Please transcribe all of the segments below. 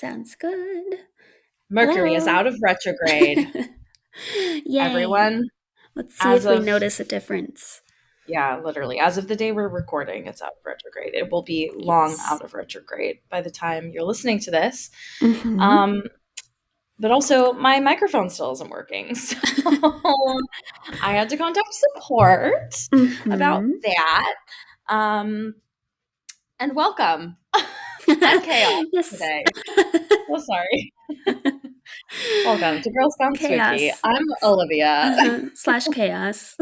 Sounds good. Mercury is Hello. out of retrograde. Yay. Everyone, Let's see as if we of, notice a difference. yeah, literally, as of the day we're recording, it's out of retrograde. It will be long Yes. out of retrograde by the time you're listening to this. Mm-hmm. Um, but also, my microphone still isn't working. So I had to contact support about Mm-hmm. that. Um, and welcome. I'm Chaos Yes. today. So sorry. Welcome to Girls Gone Spooky. Chaos. I'm Olivia. Slash chaos.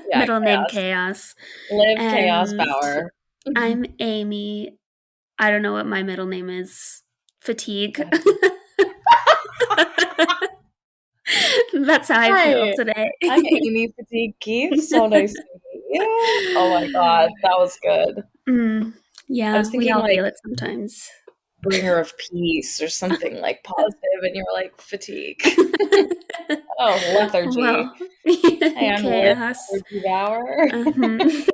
Yeah, Middle name chaos. chaos. Live Chaos And Bauer. I'm Amy. I don't know what my middle name is. Fatigue. That's how I feel Hi, today. I'm Amy Fatigue Keith. So nice to meet you. Oh my god, that was good. Mm, I yeah, was we thinking all like feel it sometimes. bringer of peace or something like positive, and you were like fatigue. Oh, lethargy. Well, Hey, I'm Liv chaos. Lethargy Bauer. Mhm.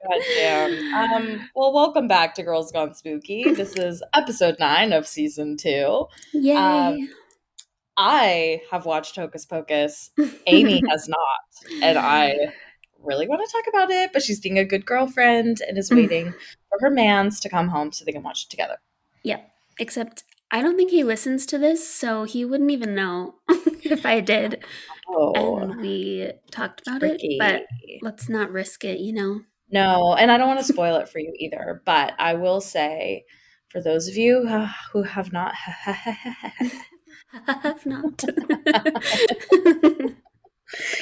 God damn. Well, welcome back to Girls Gone Spooky. This is episode 9 of season 2. Um, Yay. I have watched Hocus Pocus. Amy has not, and I really want to talk about it, but she's being a good girlfriend and is waiting for her mans to come home so they can watch it together. Yep. Except I don't think he listens to this, so he wouldn't even know if I did Oh, and we talked about it, but tricky. let's not risk it. No, and I don't want to spoil it for you either, but I will say, for those of you who have not, Have not.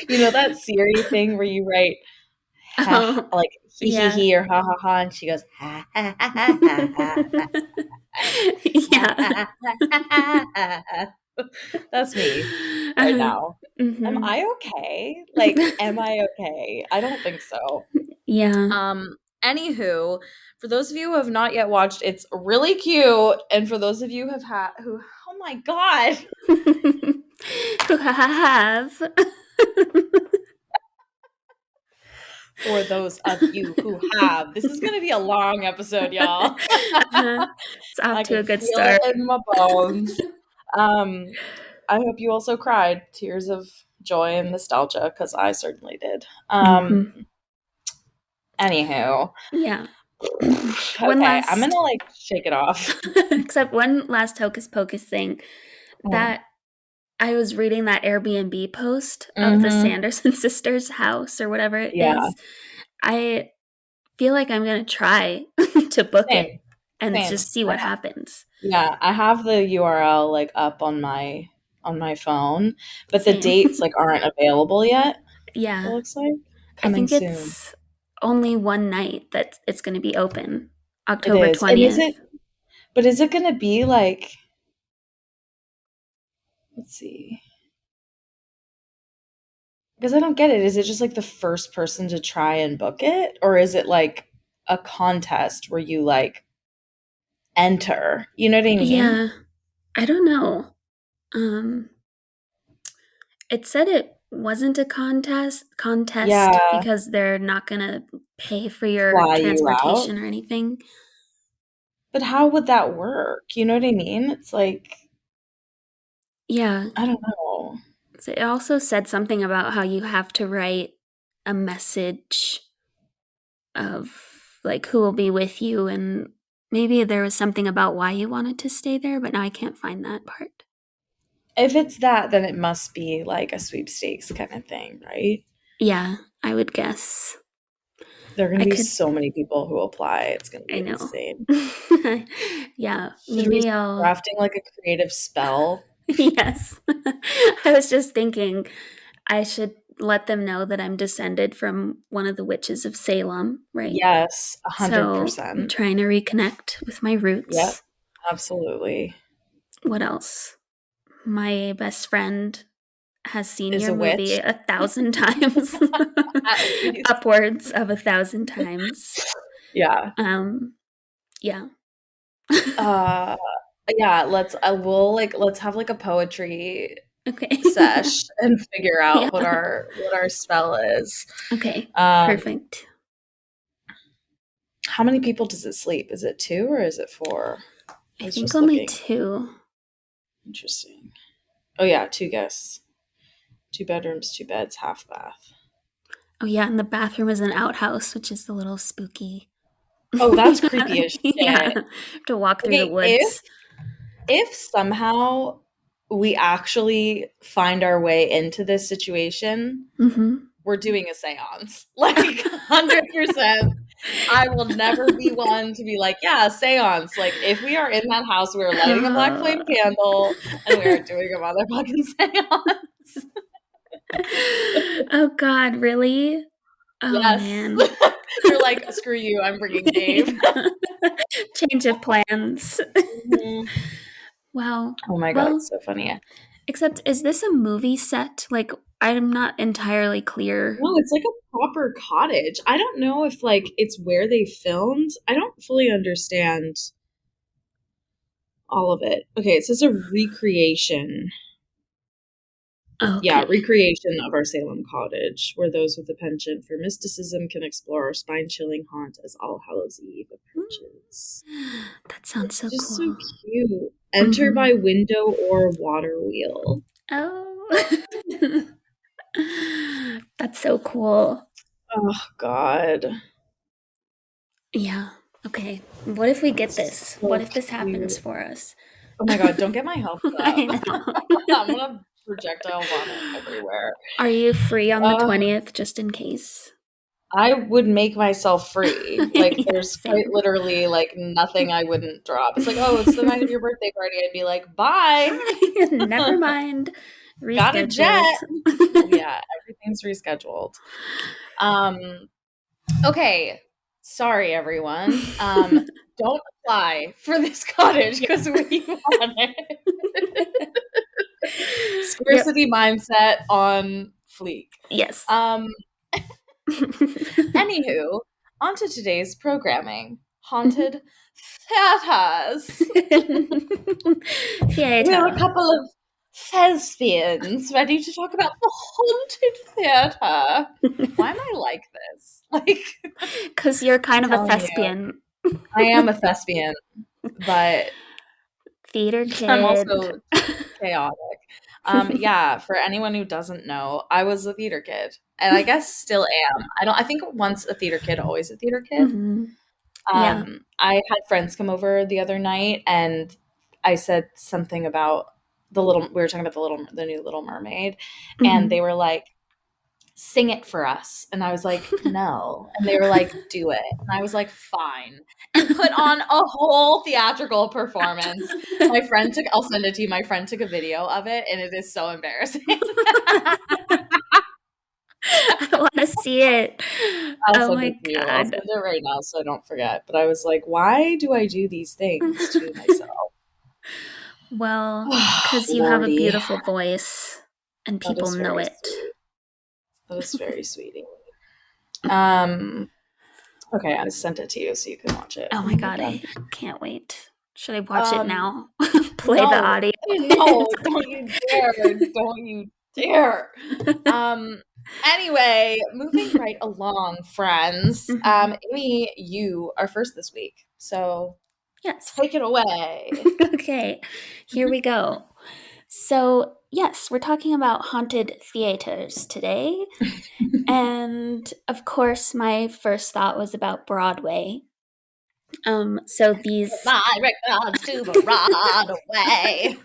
you know that Siri thing where you write Oh, like yeah. he or ha ha ha, and she goes ha ha ha ha ha Yeah. ha. That's me right Uh-huh. now. Am Mhm. I okay? Like, am I okay? I don't think so. Yeah. Anywho, for those of you who have not yet watched, it's really cute. And for those of you who oh my god. Who have. For those of you who have, this is gonna be a long episode, y'all. Uh-huh. It's off I to can a good feel it start. in my bones. Um, I hope you also cried tears of joy and nostalgia because I certainly did. Mhm. Anywho, Yeah. One okay, I'm last gonna like shake it off. except one last Hocus Pocus thing that I was reading that Airbnb post of the Mm-hmm. Sanderson sisters' house or whatever it Yeah, is. I feel like I'm gonna try to book it same, and same. just see what happens. Yeah, I have the URL like up on my phone, but the Same. dates like aren't available yet. It Yeah. looks like I coming think soon. it's only one night that it's gonna be open. It October is. And is 20th. it but is it gonna be like let's see. Because I don't get it. Is it just like the first person to try and book it? Or is it like a contest where you like enter? You know what I mean? Yeah. I don't know. Um It said it wasn't a contest Yeah, because they're not gonna pay for your fly you out. transportation or anything. But how would that work? You know what I mean? It's like Yeah. I don't know. So it also said something about how you have to write a message of like who will be with you, and maybe there was something about why you wanted to stay there, but now I can't find that part. If it's that, then it must be like a sweepstakes kind of thing, right? Yeah, I would guess. There are going I to be could so many people who apply. It's going to I be know. insane. Yeah, Should we maybe start I'll drafting like a creative spell? yes. I was just thinking I should let them know that I'm descended from one of the witches of Salem, right? Yes, So I'm 100%. trying to reconnect with my Yep, roots. absolutely. What else? My best friend has seen Is your a movie witch. 1,000 times, At least. upwards of 1,000 times. Yeah. Um, yeah. Uh, yeah, let's have like a poetry Okay. sesh and figure Yeah. out what our spell is. Okay. Um, Perfect. how many people does it sleep? Is it 2 or is it 4? I I was think just only looking. 2. Interesting. Oh yeah, 2 guests. 2 bedrooms, 2 beds, half bath. Oh, yeah, and the bathroom is an outhouse, which is a little spooky. Oh, that's creepy as Yeah, shit. to walk through the Okay, if woods. if somehow we actually find our way into this situation, Mhm. we're doing a seance. Like 100%. I will never be one to be like, yeah, seance. Like if we are in that house, we are lighting a black flame candle and we are doing a motherfucking seance. Oh god, really? Oh, Yes. man. You're like, screw you, I'm bringing Dave. Change of plans. Mhm. Wow. Oh my god, Well, it's so funny. except is this a movie set? Like, I'm not entirely clear. No, it's like a proper cottage. I don't know if like it's where they filmed. I don't fully understand all of it. Okay, it says a recreation. Yeah, Okay. recreation of our Salem cottage, where those with a penchant for mysticism can explore our spine-chilling haunt as All Hallows Eve approaches. That sounds so Just so cool. cute. Enter Mhm. by window or water wheel. Oh. That's so cool. Oh God, Yeah. Okay. What if we get it's this? What so if this happens cute. for us? Oh my God, don't get my hopes up. I know. I'm gonna projectile vomit everywhere. Are you free on the Uh, 20th just in case? I would make myself free. Like, Yeah, there's quite same. literally like nothing I wouldn't drop. It's like, oh, it's the night of your birthday party. I'd be like, bye. Bye. Never mind. Got a Rescheduled. jet. Yeah, everything's rescheduled. Um, okay. Sorry, everyone. Don't apply for this cottage Yeah. because we want it. Yep. Scarcity mindset on fleek. Yes. Um, Anywho, on to today's programming. Mhm. Haunted theaters. We have a Theater. couple of thespians ready to talk about the haunted theater. Why am I like this? Like, Because you're I'm kind of a telling you, thespian. I am a thespian, but Theater I'm kid. also chaotic. Yeah, for anyone who doesn't know, I was a theater kid, and I guess still am. I think once a theater kid, always a theater kid. Hmm. Yeah. I had friends come over the other night, and I said something about we were talking about the new Little Mermaid, and Hmm. they were like, sing it for us. And I was like, no. And they were like, do it. And I was like, fine. And put on a whole theatrical performance. I'll send it to you. My friend took a video of it, and it is so embarrassing. I want to see it. I'll Oh send my it to you. I'll god. send it right now so I don't forget. But I was like, why do I do these things to myself? Well, Oh, because you have a Lordy. beautiful voice and That people is know very it. sweet. That is very sweet. Um, okay, I sent it to you so you can watch it Oh my when we're god, done. I can't wait. Should I watch it Um, now? Play the no, audio. no, don't you dare. Don't you dare. Anyway, moving right along, friends. Mhm. Amy, you are first this week. So Yes. take it away. Okay, here we go. So, yes, we're talking about haunted theaters today. And of course, my first thought was about Broadway. So these My regards to Broadway.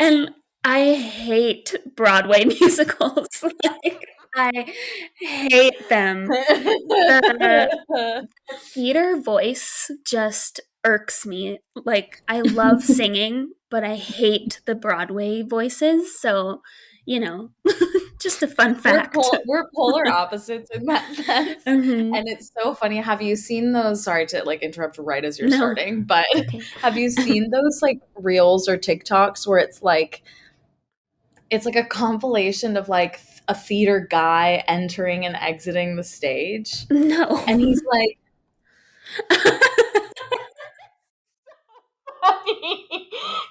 and I hate Broadway musicals. Like, I hate them. The theater voice just irks me. Like, I love singing, but I hate the Broadway voices. So, you know, just a fun fact. We're polar opposites in that sense. Hmm. And it's so funny. Have you seen those? Sorry to like interrupt right as you're No, starting, but it's okay. have you seen those like reels or TikToks where it's like a compilation of like a theater guy entering and exiting the stage? No. And he's like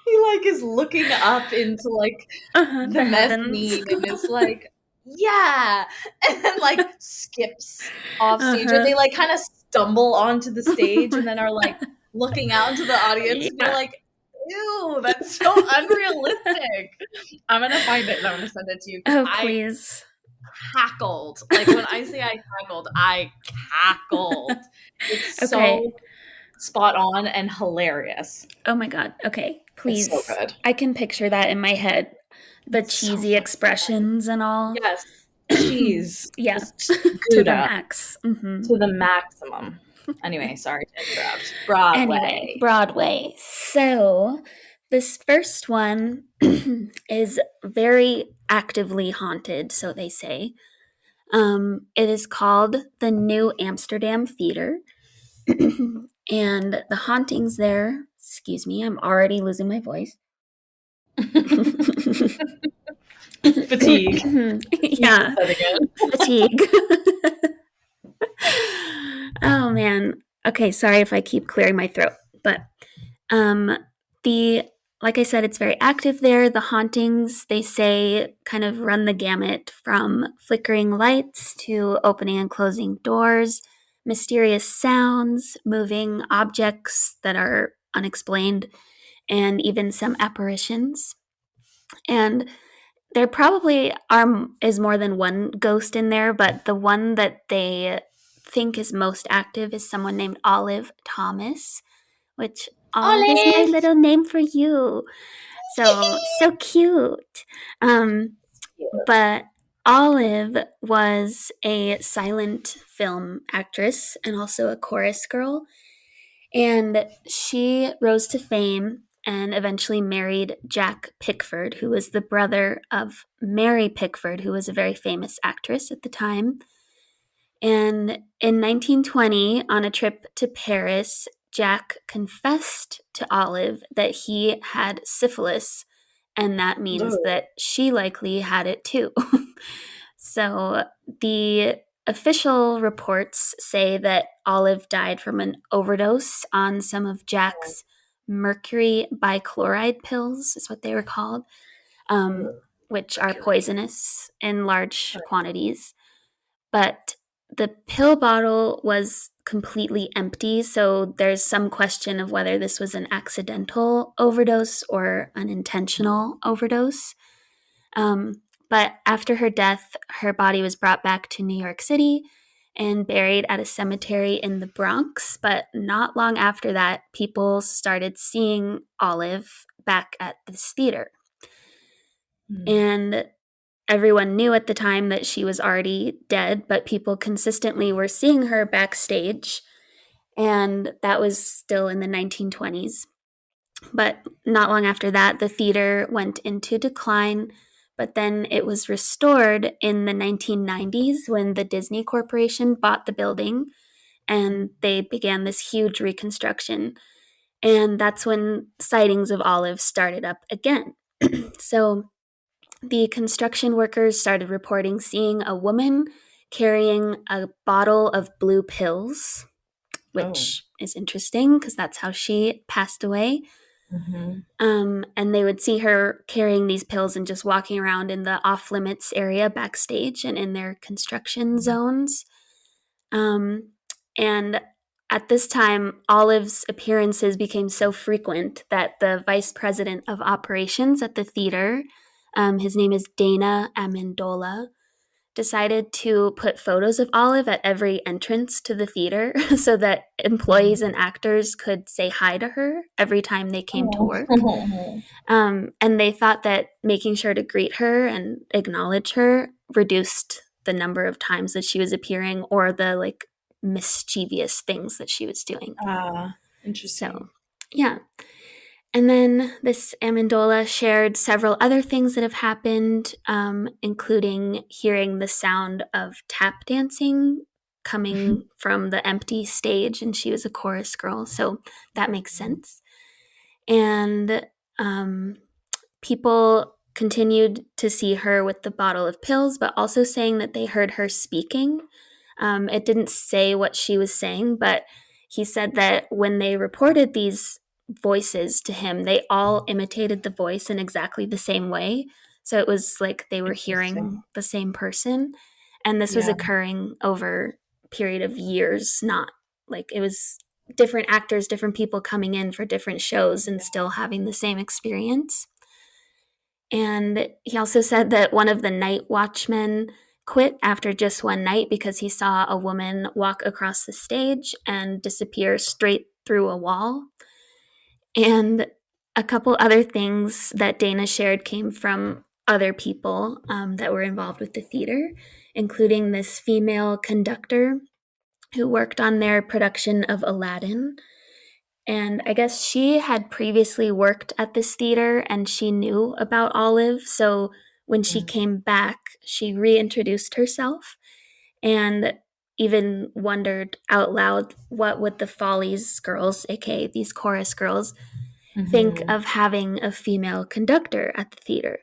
he like is looking up into like Uh-huh, the the heavens. mezzanine and is like, yeah, and then like skips off stage, or Uh-huh. they like kind of stumble onto the stage and then are like looking out into the audience, and you're Yeah. like, ew, that's so unrealistic. I'm gonna find it and I'm gonna send it to you because Oh, I please. cackled. Like when I say I cackled, I cackled. It's Okay. so spot on and hilarious. Oh my God. Okay. It's so Please. good. I can picture that in my head. The It's so cheesy fucking good. expressions and all. Yes. Cheese. Yeah. Just To the Gouda max. Hmm. to the maximum. Anyway, sorry to interrupt. Anyway, Broadway. Broadway. So, this first one is very actively haunted, so they say. It is called the New Amsterdam Theater. And the hauntings there, excuse me, I'm already losing my voice. Fatigue. Can't Yeah, say it again. fatigue. Oh man. Okay, sorry if I keep clearing my throat. But um the like I said, it's very active there. The hauntings, they say, kind of run the gamut from flickering lights to opening and closing doors, mysterious sounds, moving objects that are unexplained, and even some apparitions. And there probably is more than one ghost in there, but the one that they think is most active is someone named Olive Thomas, which Olive is my Olive. little name for you. So cute. But Olive was a silent film actress and also a chorus girl, and she rose to fame and eventually married Jack Pickford, who was the brother of Mary Pickford, who was a very famous actress at the time. And in 1920, on a trip to Paris, Jack confessed to Olive that he had syphilis, and that means Ugh. that she likely had it too. So the official reports say that Olive died from an overdose on some of Jack's mercury bichloride pills, is what they were called, um, Ugh. which are Mercury. poisonous in large quantities. But the pill bottle was completely empty, so there's some question of whether this was an accidental overdose or an intentional overdose. Um, but after her death, her body was brought back to New York City and buried at a cemetery in the Bronx. But not long after that, people started seeing Olive back at this theater. Mm. And everyone knew at the time that she was already dead, but people consistently were seeing her backstage. And that was still in the 1920s. But not long after that, the theater went into decline. But then it was restored in the 1990s when the Disney Corporation bought the building and they began this huge reconstruction. And that's when sightings of Olive started up again. So the construction workers started reporting seeing a woman carrying a bottle of blue pills, Oh. which is interesting because that's how she passed away. Mm-hmm. And they would see her carrying these pills and just walking around in the off limits area backstage and in their construction zones. Um, and at this time, Olive's appearances became so frequent that the vice president of operations at the theater, his name is Dana Amendola, decided to put photos of Olive at every entrance to the theater so that employees and actors could say hi to her every time they came to work. Oh. And they thought that making sure to greet her and acknowledge her reduced the number of times that she was appearing or the like mischievous things that she was doing. Ah, So, interesting. yeah. And then this Amendola shared several other things that have happened, including hearing the sound of tap dancing coming from the empty stage, and she was a chorus girl, so that makes sense. And um, people continued to see her with the bottle of pills, but also saying that they heard her speaking. It didn't say what she was saying, but he said that when they reported these voices to him, they all imitated the voice in exactly the same way. So it was like they were hearing Interesting. the same person. And this was Yeah. occurring over a period of years, not like it was different actors, different people coming in for different shows and still having the same experience. And he also said that one of the night watchmen quit after just one night because he saw a woman walk across the stage and disappear straight through a wall. And a couple other things that Dana shared came from other people that were involved with the theater, including this female conductor who worked on their production of Aladdin. And I guess she had previously worked at this theater and she knew about Olive. So when she Mm. came back, she reintroduced herself and even wondered out loud what would the Follies girls, aka these chorus girls, think Mhm. of having a female conductor at the theater.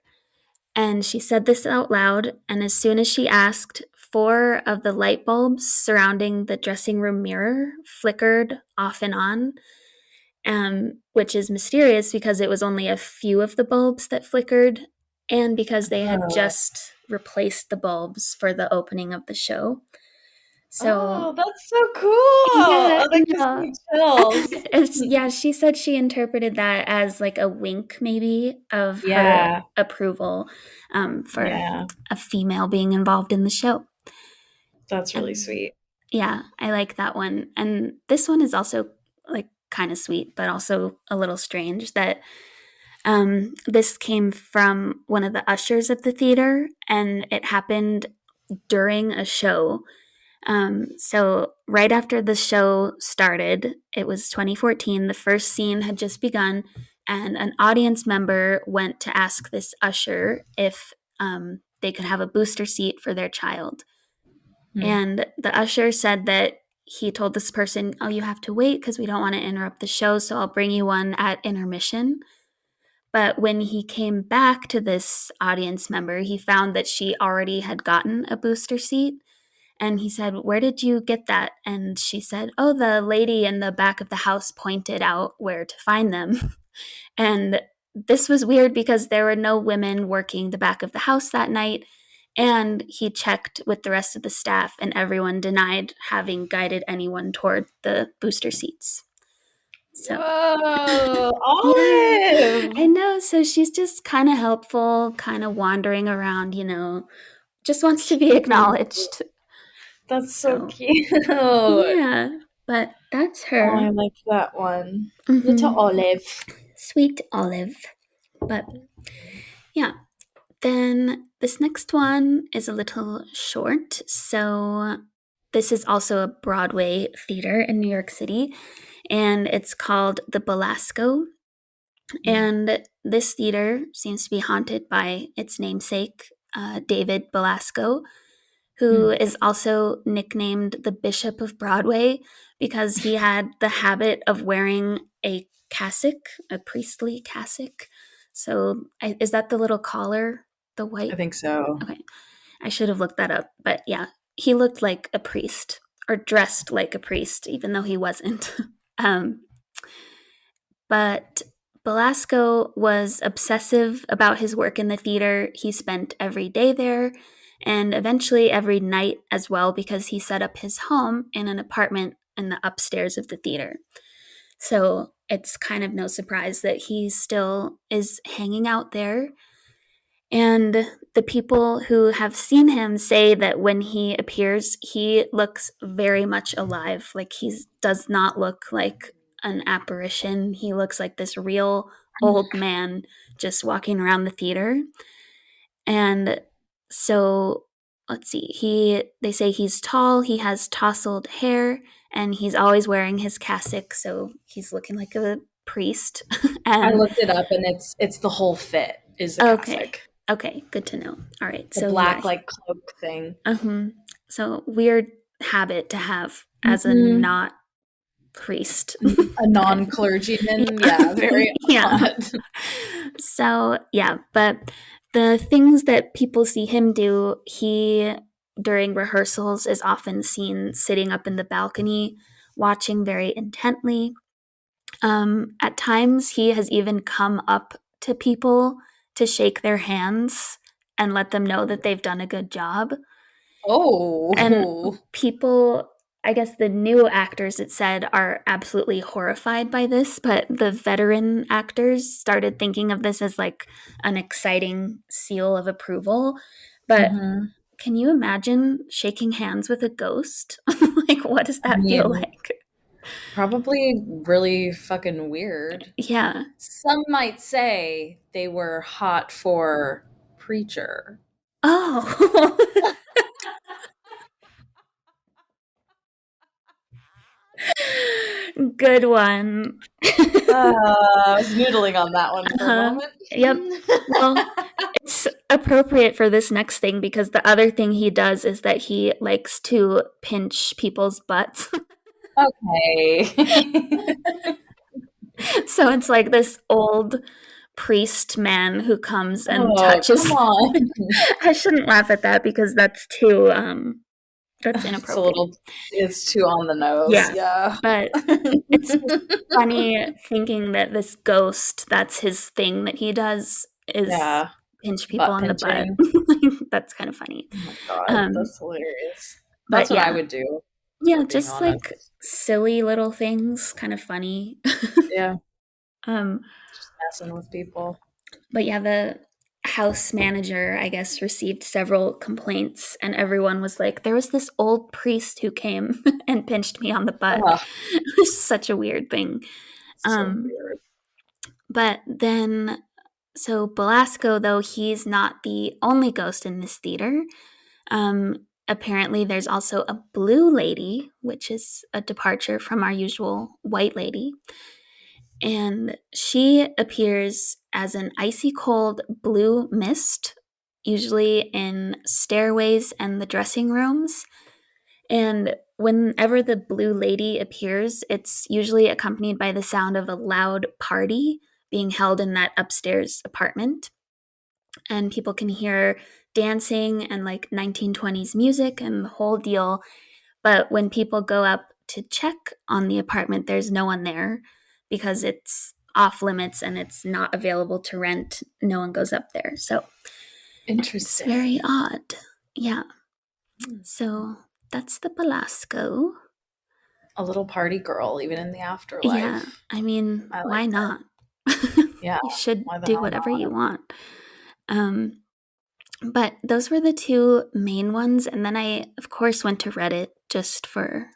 And she said this out loud, and as soon as she asked, four of the light bulbs surrounding the dressing room mirror flickered off and on, which is mysterious because it was only a few of the bulbs that flickered, and because they had Oh. just replaced the bulbs for the opening of the show. So, Oh, that's so cool. yeah, Oh, I that gives know. me chills. Yeah, she said she interpreted that as like a wink, maybe, of her Yeah. approval for Yeah. a female being involved in the show. That's really And sweet. yeah, I like that one. And this one is also like kind of sweet, but also a little strange that this came from one of the ushers at the theater and it happened during a show. So, right after the show started, it was 2014, the first scene had just begun, and an audience member went to ask this usher if they could have a booster seat for their child. Mm. And the usher said that he told this person, "Oh, you have to wait because we don't want to interrupt the show, so I'll bring you one at intermission." But when he came back to this audience member, he found that she already had gotten a booster seat. And he said, "Where did you get that?" And she said, "Oh, the lady in the back of the house pointed out where to find them." And this was weird because there were no women working the back of the house that night. And he checked with the rest of the staff, and everyone denied having guided anyone toward the booster seats. So, Whoa, yeah, Olive. I know. So she's just kind of helpful, kind of wandering around, just wants to be Cute. acknowledged. That's so So, cute. yeah, but that's Oh, I her. like that one. Little Hmm. Olive. Sweet Olive. But yeah, then this next one is a little short. So this is also a Broadway theater in New York City, and it's called the Belasco. Mm. And this theater seems to be haunted by its namesake, David Belasco, who Mm. is also nicknamed the Bishop of Broadway because he had the habit of wearing a cassock, a priestly cassock. So, is that the little collar? The I white? think so. Okay. I should have looked that up. But yeah, he looked like a priest or dressed like a priest, even though he wasn't. um, but Belasco was obsessive about his work in the theater. He spent every day there and eventually every night as well because he set up his home in an apartment in the upstairs of the theater. So it's kind of no surprise that he still is hanging out there. And the people who have seen him say that when he appears, he looks very much alive. Like he does not look like an apparition. He looks like this real old man just walking around the theater. And so let's see. They say he's tall, he has tousled hair, and he's always wearing his cassock, so he's looking like a priest. I And looked it up and it's the whole fit is the okay. cassock. Okay, good to know. All right. The So yeah. black like cloak thing. So weird habit to have as a Mhm. not priest. A But non-clergyman, yeah. yeah, very Yeah. odd. So yeah, but the things that people see him do, he during rehearsals is often seen sitting up in the balcony, watching very intently. At times, he has even come up to people to shake their hands and let them know that they've done a good job. And Oh. people I guess the new actors, it said, are absolutely horrified by this, but the veteran actors started thinking of this as like an exciting seal of approval. But Mhm. can you imagine shaking hands with a ghost? Like, what does I that feel mean, like? probably really fucking weird. Yeah. Some might say they were hot for Preacher. Oh, good one. I was noodling on that one for a Uh-huh. moment. Yep. Well, it's appropriate for this next thing because the other thing he does is that he likes to pinch people's butts. Okay. So it's like this old priest man who comes and Oh, come touches. on. I shouldn't laugh at that because that's It's a inappropriate. little it's too on the nose, Yeah. yeah. But it's just funny thinking that this ghost, that's his thing that he does is Yeah, pinch people butt on the butt. pinching. That's kind of funny. Oh my god, Um, that's hilarious. That's but what I yeah, would do, if yeah, we're being just like honest. silly little things, kind of funny. Yeah, um, just messing with people. but yeah, the house manager, I guess, received several complaints, and everyone was like, there was this old priest who came and pinched me on the butt. Ugh, It was such a weird thing. so Um, weird. but then, so Belasco, though he's not the only ghost in this theater, apparently there's also a blue lady, which is a departure from our usual white lady. And she appears as an icy cold blue mist, usually in stairways and the dressing rooms. And whenever the blue lady appears, it's usually accompanied by the sound of a loud party being held in that upstairs apartment. And people can hear dancing and like 1920s music and the whole deal. But when people go up to check on the apartment, there's no one there because it's off limits and it's not available to rent. No one goes up there. So it's very Interesting. odd. Yeah. Hmm. So that's the Belasco. A little party girl, even in the Yeah. afterlife. I mean, I why like it. not? Yeah, You should why the do hell whatever not? you want. Um, but those were the two main ones. And then I, of course, went to Reddit just for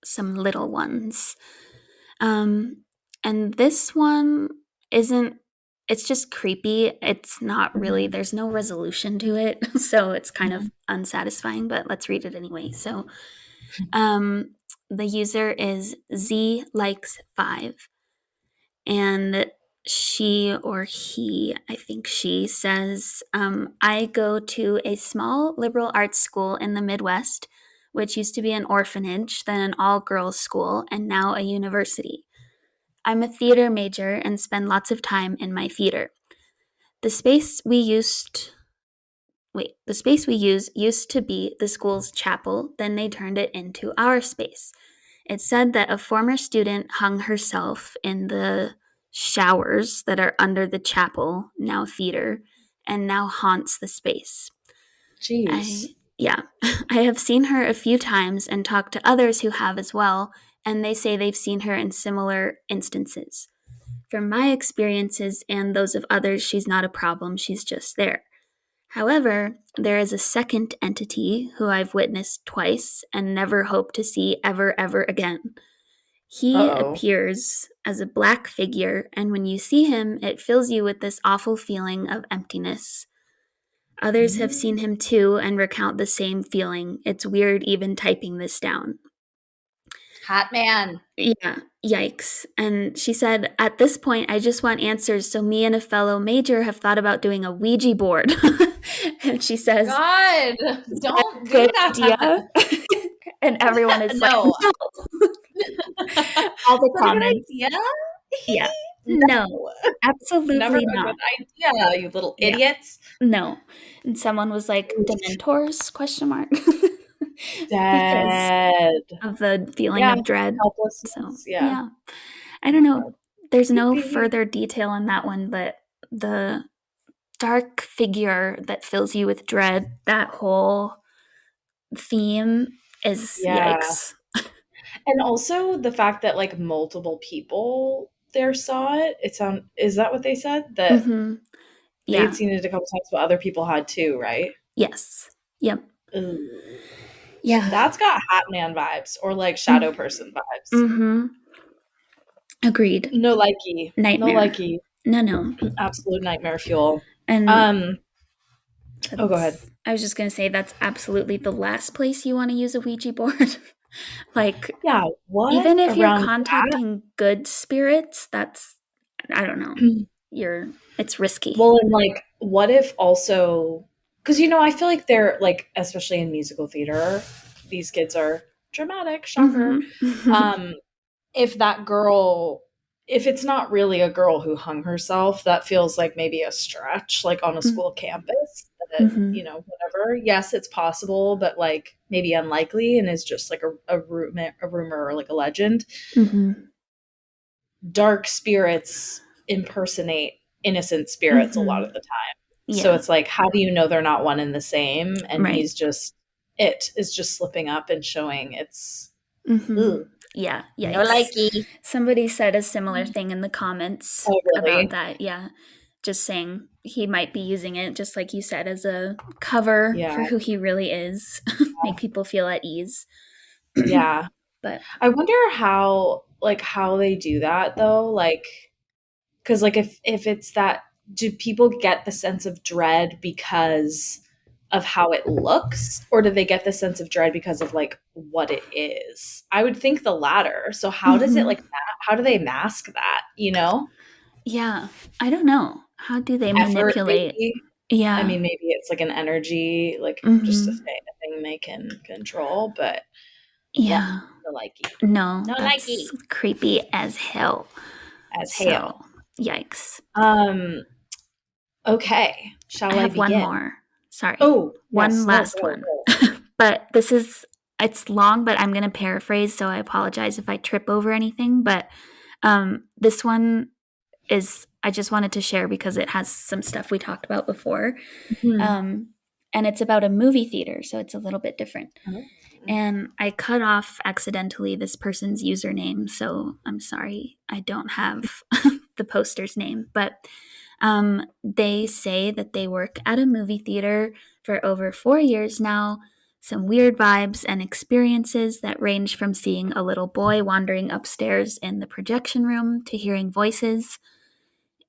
some little ones. Um, and this one isn't, it's just creepy. It's not really, Mhm, there's no resolution to it. So it's kind mhm. of unsatisfying, but let's read it anyway. So um, the user is Z likes 5. And she or he, I think she says, I go to a small liberal arts school in the Midwest, which used to be an orphanage, then an all girls school, and now a university. I'm a theater major and spend lots of time in my theater. The space we used the space we use used to be the school's chapel, then they turned it into our space. It said that a former student hung herself in the showers that are under the chapel, now theater, and now haunts the space. Jeez. I yeah, I have seen her a few times and talked to others who have as well, and they say they've seen her in similar instances. From my experiences and those of others, she's not a problem, she's just there. However, there is a second entity who I've witnessed twice and never hope to see ever, ever again. He Uh-oh. appears as a black figure, and when you see him, it fills you with this awful feeling of emptiness. Others have Mm. seen him too and recount the same feeling. It's weird even typing this down. Hat man. Yeah, yikes. And she said, at this point, I just want answers. So me and a fellow major have thought about doing a Ouija board. And she says, God, is that a don't do good idea? that. And everyone is like, No. no. All Is the that a good comments. idea? Yeah. No, No. Never absolutely a good not. idea, you little Yeah. idiots. No. And someone was like, Oof. Dementors? Question mark. Because Dead. of the feeling Yeah, of dread. So, helplessness, yeah. yeah. I Oh don't my know. god. There's no Creepy. further detail on that one, but the dark figure that fills you with dread, that whole theme is Yeah. yikes. And also the fact that, like, multiple people there saw it. Is that what they said? That Mhm. they had Yeah. seen it a couple times, but other people had too, right? Yes. Yep. Ooh. Yeah. That's got Hat Man vibes or, like, Mm. Shadow Person vibes. Mhm. Agreed. No likey. No Nightmare. likey. No, no. Absolute nightmare fuel. And Um, oh, go ahead. I was just gonna say that's absolutely the last place you want to use a Ouija board. Like, Yeah, what even if you're around contacting good spirits, that's I don't know. that? It's risky. Well, and, like, what if also, because, I feel like they're, like, especially in musical theater, these kids are dramatic, shocker. Mhm. Um, if that girl if it's not really a girl who hung herself, that feels like maybe a stretch, like, on a school campus that, Mhm. whatever. Yes, it's possible, but, like, maybe unlikely and is just, like, a rumor or, like, a legend. Mhm. Dark spirits impersonate innocent spirits a lot of Mhm. the time. So Yeah. it's like, how do you know they're not one and the same? And Right. it is just slipping up and showing its, Mhm. ugh, Yeah. no Yikes. likey. Somebody said a similar thing in the comments Oh, about really? that. Yeah. Just saying he might be using it, just like you said, as a cover Yeah, for who he really is, make people feel at ease. yeah. But I wonder how they do that though, like, because, like, if it's that, do people get the sense of dread because of how it looks, or do they get the sense of dread because of, like, what it is? I would think the latter. So how does it, like, mhm. how do they mask that, you know? Yeah, I don't know. How do they Effort, manipulate? maybe? I Yeah. mean, maybe it's, like, an energy, like, just a Mhm. thing they can control, but ugh, Yeah. no likey. No, No that's likey. creepy as hell. As So, hail. yikes. Um, okay. I Shall I have one begin? more. Sorry. Oh, One yes. No, last go, one. go. But it's long, but I'm going to paraphrase, so I apologize if I trip over anything, but this one is I just wanted to share because it has some stuff we talked about before. Mhm. Um and it's about a movie theater, so it's a little bit different. Oh. And I cut off accidentally this person's username, so I'm sorry I don't have the poster's name. But they say that they work at a movie theater for over 4 years now. Some weird vibes and experiences that range from seeing a little boy wandering upstairs in the projection room to hearing voices.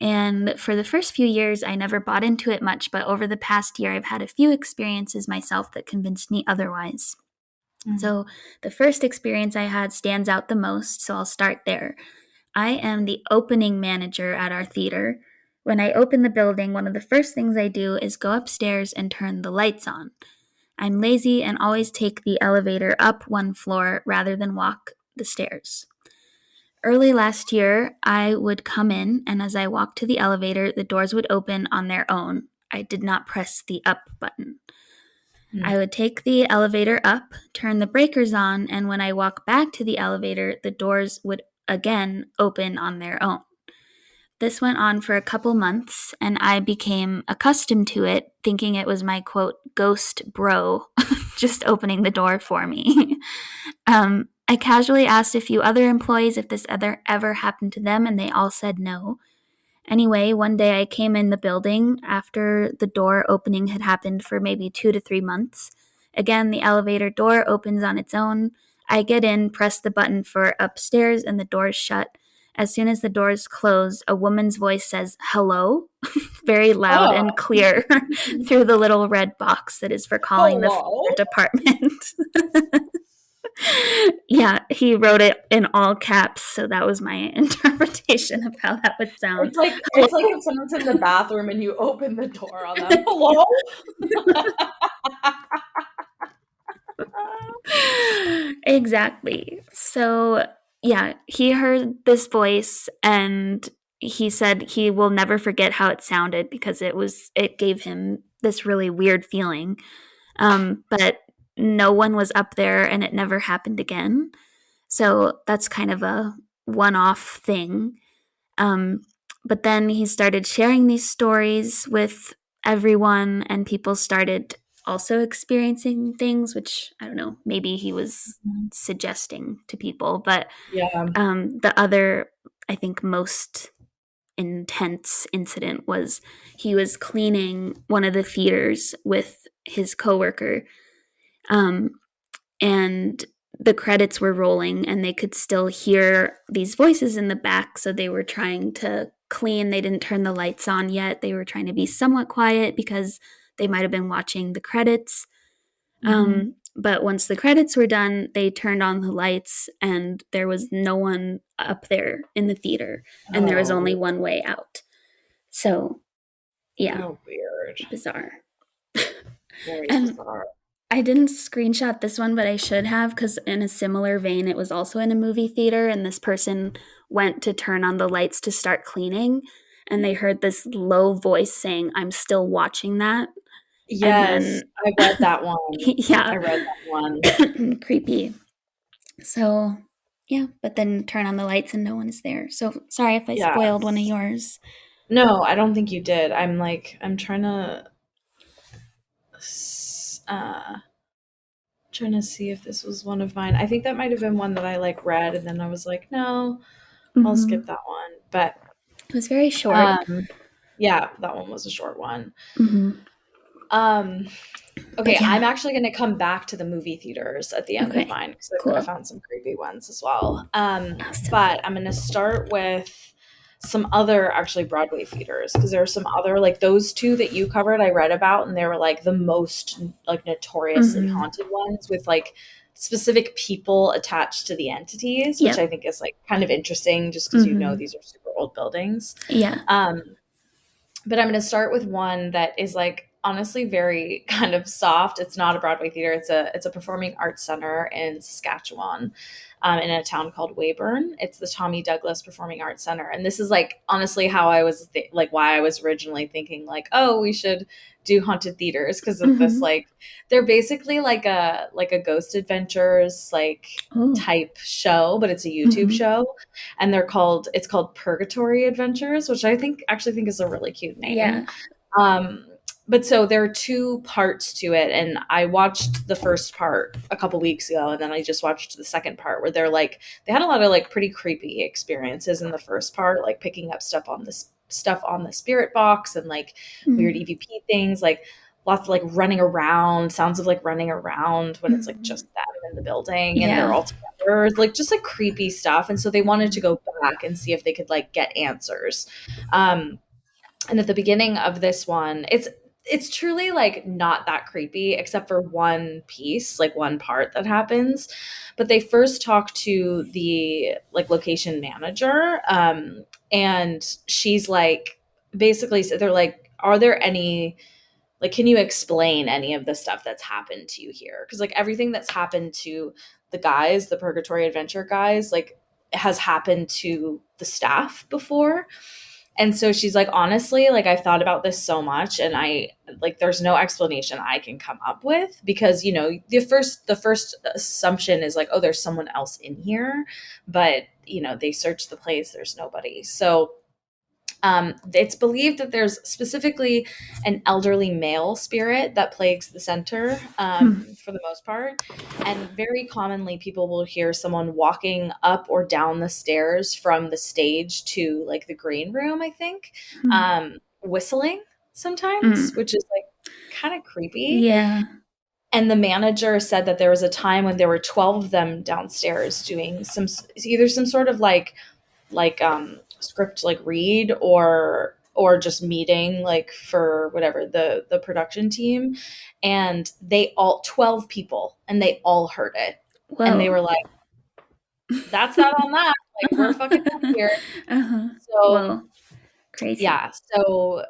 And for the first few years, I never bought into it much, but over the past year, I've had a few experiences myself that convinced me otherwise. Mm. So, the first experience I had stands out the most, so I'll start there. I am the opening manager at our theater. When I open the building, one of the first things I do is go upstairs and turn the lights on. I'm lazy and always take the elevator up one floor rather than walk the stairs. Early last year, I would come in, and as I walked to the elevator, the doors would open on their own. I did not press the up button. Mm. I would take the elevator up, turn the breakers on, and when I walk back to the elevator, the doors would again open on their own. This went on for a couple months, and I became accustomed to it, thinking it was my quote, ghost bro just opening the door for me. I casually asked a few other employees if this ever happened to them, and they all said no. Anyway, one day I came in the building after the door opening had happened for maybe 2 to 3 months. Again, the elevator door opens on its own. I get in, press the button for upstairs, and the doors shut. As soon as the doors close, a woman's voice says, "Hello," very loud Oh. and clear through the little red box that is for calling the fire Hello? department. Yeah, he wrote it in all caps, so that was my interpretation of how that would sound. It's like if someone's in the bathroom and you open the door on them. Hello? Exactly. So, yeah, he heard this voice and he said he will never forget how it sounded because it gave him this really weird feeling. But no one was up there and it never happened again. So that's kind of a one-off thing. Um, but then he started sharing these stories with everyone, and people started also experiencing things, which I don't know, maybe he was Mhm. suggesting to people. But Yeah. the other, I think, most intense incident was he was cleaning one of the theaters with his coworker, um, and the credits were rolling, and they could still hear these voices in the back. So they were trying to clean. They didn't turn the lights on yet. They were trying to be somewhat quiet because they might have been watching the credits. Mhm. But once the credits were done, they turned on the lights, and there was no one up there in the theater, and there was only Oh, one way out. So, yeah, oh, weird. bizarre. Very And bizarre. I didn't screenshot this one, but I should have, because in a similar vein, it was also in a movie theater, and this person went to turn on the lights to start cleaning, and they heard this low voice saying, "I'm still watching that." And Yes, then, I read that one. yeah, I read that one. creepy. So, yeah, but then turn on the lights and no one is there. So, sorry if I spoiled one of Yes. yours. No, I don't think you did. I'm trying to see if this was one of mine. I think that might have been one that I like read and then I was like, no, I'll skip Hmm. that one. But It was very short. um yeah, that one was a short one. Hmm. Um But Okay, I'm yeah, actually going to come back to the movie theaters at the end of okay, mine because I cool. found some creepy ones as well. Awesome. But I'm going to start with some other actually Broadway theaters because there are some other like those two that you covered. I read about and they were like the most like notoriously Hmm. haunted ones with like specific people attached to the entities, which I Yep. think is like kind of interesting just because you know Hmm. these are super old buildings. Yeah. Um, but I'm going to start with one that is like honestly very kind of soft. It's not a Broadway theater. It's a performing arts center in Saskatchewan, in a town called Weyburn. It's the Tommy Douglas Performing Arts Center, and this is like honestly how I was like why I was originally thinking like, oh, we should do haunted theaters because of this. Hmm. Like they're basically like a Ghost Adventures like Oh. type show, but it's a YouTube Hmm. show and it's called Purgatory Adventures, which I think actually think is a really cute name. Yeah. Um, but so there are two parts to it, and I watched the first part a couple weeks ago, and then I just watched the second part where they had a lot of like pretty creepy experiences in the first part, like picking up stuff on the spirit box and like weird Mm-hmm. EVP things, like lots of like running around, sounds of like running around when it's like Hmm. just them in the building and they're Yeah. all together, like just like creepy stuff. And so they wanted to go back and see if they could like get answers. Um, and at the beginning of this one, it's truly like not that creepy except for one piece, like one part that happens. But they first talk to the like location manager, and she's like basically they're like, are there any like can you explain any of the stuff that's happened to you here? Because like everything that's happened to the Purgatory Adventure guys, like has happened to the staff before. And so she's like, honestly, like I've thought about this so much and I like there's no explanation I can come up with because the first assumption is like, oh, there's someone else in here. But they search the place, there's nobody. So it's believed that there's specifically an elderly male spirit that plagues the center, for the most part. And very commonly, people will hear someone walking up or down the stairs from the stage to like the green room, I think, whistling sometimes, Mm. which is like kind of creepy. Yeah. And the manager said that there was a time when there were 12 of them downstairs doing either some sort of script like read or just meeting like for whatever the production team, and they all 12 people and they all heard it and they Whoa. were like, that's not on that, like we're fucking done here. Uh-huh. So Whoa. Crazy. yeah, so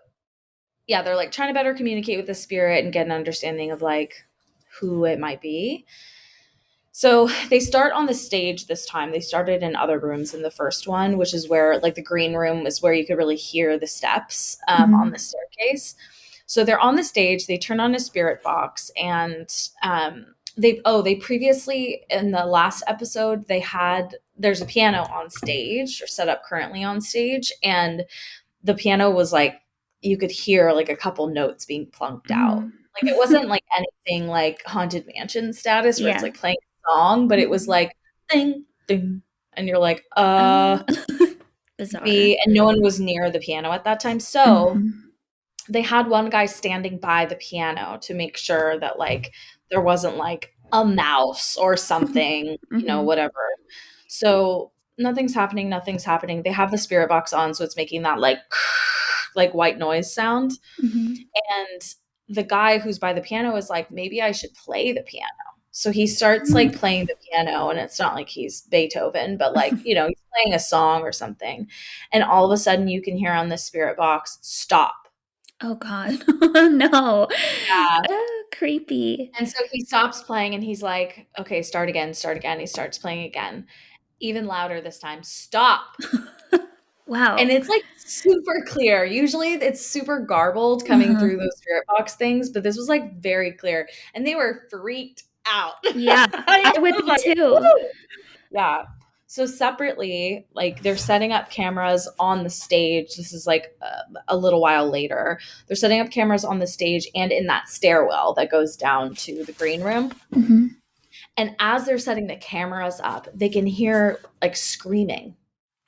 yeah, they're like trying to better communicate with the spirit and get an understanding of like who it might be. So they start on the stage this time. They started in other rooms in the first one, which is where, like, the green room is where you could really hear the steps on the Mhm. staircase. So they're on the stage. They turn on a spirit box, and they previously in the last episode there's a piano on stage or set up currently on stage, and the piano was like you could hear like a couple notes being plunked out. Like, it wasn't, like, anything like Haunted Mansion status where it's, Yeah. like, playing a song, but it was, Mhm. like, "Ding, ding," and you're like, Uh, bizarre. and no one was near the piano at that time, so Mhm. they had one guy standing by the piano to make sure that, like, there wasn't, like, a mouse or something, Mhm. whatever. So, nothing's happening. They have the spirit box on, so it's making that, like, like, white noise sound, Mhm. and the guy who's by the piano is like, "Maybe I should play the piano." So he starts, like, Mm. playing the piano, and it's not like he's Beethoven, but, like, he's playing a song or something, and all of a sudden, you can hear on the spirit box, "Stop." Oh god. No. Yeah. Creepy. And so he stops playing and he's like, "Okay, start again, start again." He starts playing again, even louder this time, "Stop." And Wow. it's, like, super clear. Usually, it's super garbled coming Uh-huh. through those spirit box things, but this was, like, very clear, and they were freaked out. Yeah, I I would was be like, too. "Woo!" Yeah. So separately, like, they're setting up cameras on the stage. This is, like, a little while later. They're setting up cameras on the stage and in that stairwell that goes down to the green room. Mhm. And as they're setting the cameras up, they can hear, like, screaming.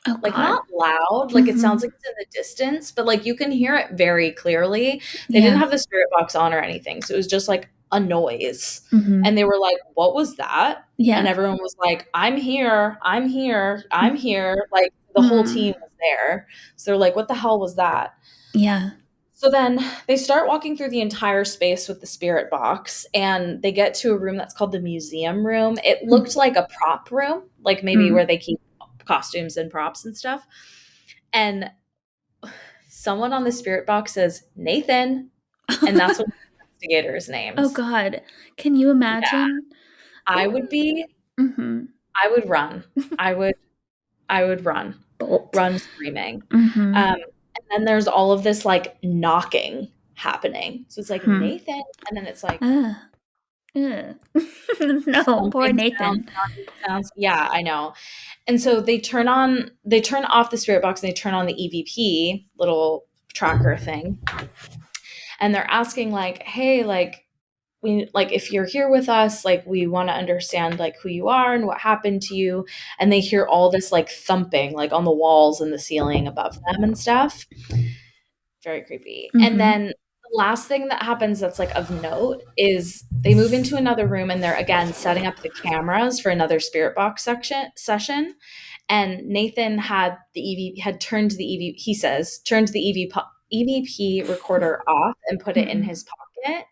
Oh Like, god. not loud, like, it sounds Mhm. like it's in the distance, but, like, you can hear it very clearly. They didn't Yeah. have the spirit box on or anything, so it was just, like, a noise, and Mhm. they were like, "What was that?" And Yeah. everyone was like, "I'm here, I'm here, I'm Mm. here." Like, the whole team Mm. was there. So they're like, "What the hell was that?" Yeah. So then they start walking through the entire space with the spirit box, and they get to a room that's called the museum room. It looked Mm. like a prop room, like maybe Mm. where they keep costumes and props and stuff. And someone on the spirit box says, "Nathan," and that's one of the investigators' Oh names. god. Can you Yeah, imagine? I would Ooh. be Mhm. I would run. I would I would Bolt. run screaming. Mhm. And then there's all of this, like, knocking happening. So it's like, Hmm. "Nathan," and then it's like, Ugh. Ugh. No, poor thumping sounds, Nathan. knocking sounds. Yeah, I know. And so they turn off the spirit box and they turn on the EVP little tracker thing, and they're asking, like, "Hey, like, we like, if you're here with us, like, we wanna understand, like, who you are and what happened to you." And they hear all this, like, thumping, like, on the walls and the ceiling above them and stuff. Very creepy. And Mhm. then the last thing that happens that's, like, of note is they move into another room and they're, again, setting up the cameras for another spirit box session, and Nathan had turned the he says, turned the EVP recorder off and put it in Mm. his pocket,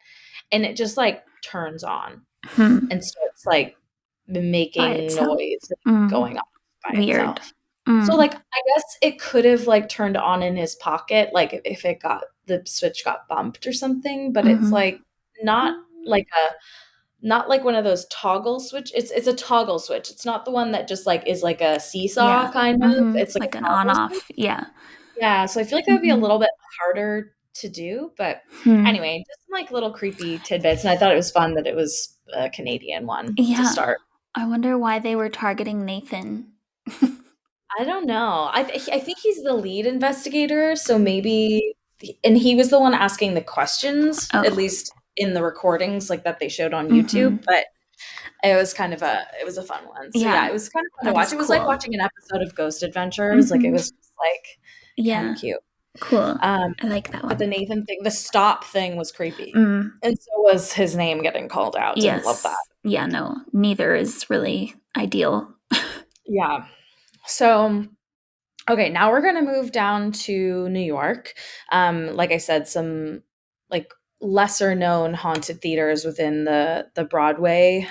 and it just, like, turns on Hmm. and starts, like, By making itself. noise and Mm. going off by Weird. itself. So, Mm. like, I guess it could have, like, turned on in his pocket, like, if the switch got bumped or something, but it's, Mhm. like, not Mm. like a not like one of those toggle switch. It's a toggle switch. It's not the one that just, like, is like a seesaw Yeah. kind of. Mhm. It's like Like a an toggle switch. on-off. Yeah. Yeah, so I feel like that would be a Mhm. little bit harder to do, but Hmm. anyway, just some, like, little creepy tidbits, and I thought it was fun that it was a Canadian one to Yeah. start. I wonder why they were targeting Nathan. I don't know. I think he's the lead investigator, so maybe and he was the one asking the questions, at Oh. least in the recordings, like, that they showed on YouTube, Mhm. but it was a fun one. So, yeah, Yeah. it was kind of fun to That watch. is It was like cool. watching an episode of Ghost Adventures, like, it Mhm. was just, like, kinda Yeah. cute. Cool. Um, I like that but the one. Nathan thing, the stop thing was creepy, Mm. and so was his name getting called out. Didn't love that. Yes. Yeah, no, neither is really ideal. Yeah. So, okay, now we're gonna move down to New York. Like I said, some, like, lesser known haunted theaters within the Broadway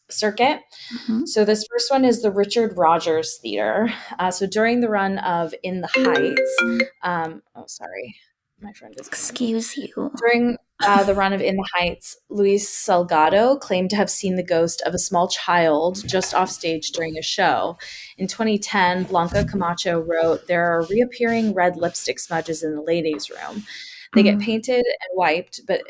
circuit. Mhm. So this first one is the Richard Rogers Theater. So during the run of In the Heights, oh, sorry, my friend is calling me. Excuse you. During the run of In the Heights, Luis Salgado claimed to have seen the ghost of a small child just off stage during a show. In 2010, Blanca Camacho wrote, "There are reappearing red lipstick smudges in the ladies' room." They get painted and wiped, but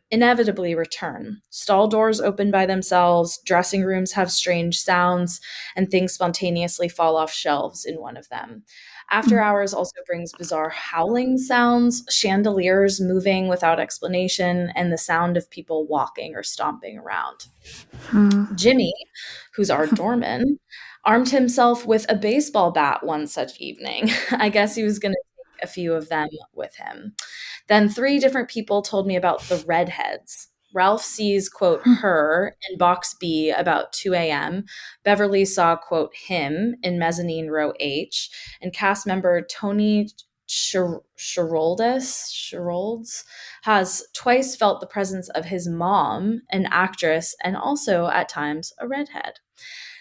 inevitably return. Stall doors open by themselves, dressing rooms have strange sounds, and things spontaneously fall off shelves in one of them. After hours also brings bizarre howling sounds, chandeliers moving without explanation, and the sound of people walking or stomping around. Jimmy, who's our doorman, armed himself with a baseball bat one such evening. I guess he was going to take a few of them with him. Then 3 different people told me about the redheads. Ralph sees, quote, her in box B about 2 a.m. Beverly saw, quote, him in mezzanine row H. And cast member Tony Sherolds has twice felt the presence of his mom, an actress, and also, at times, a redhead.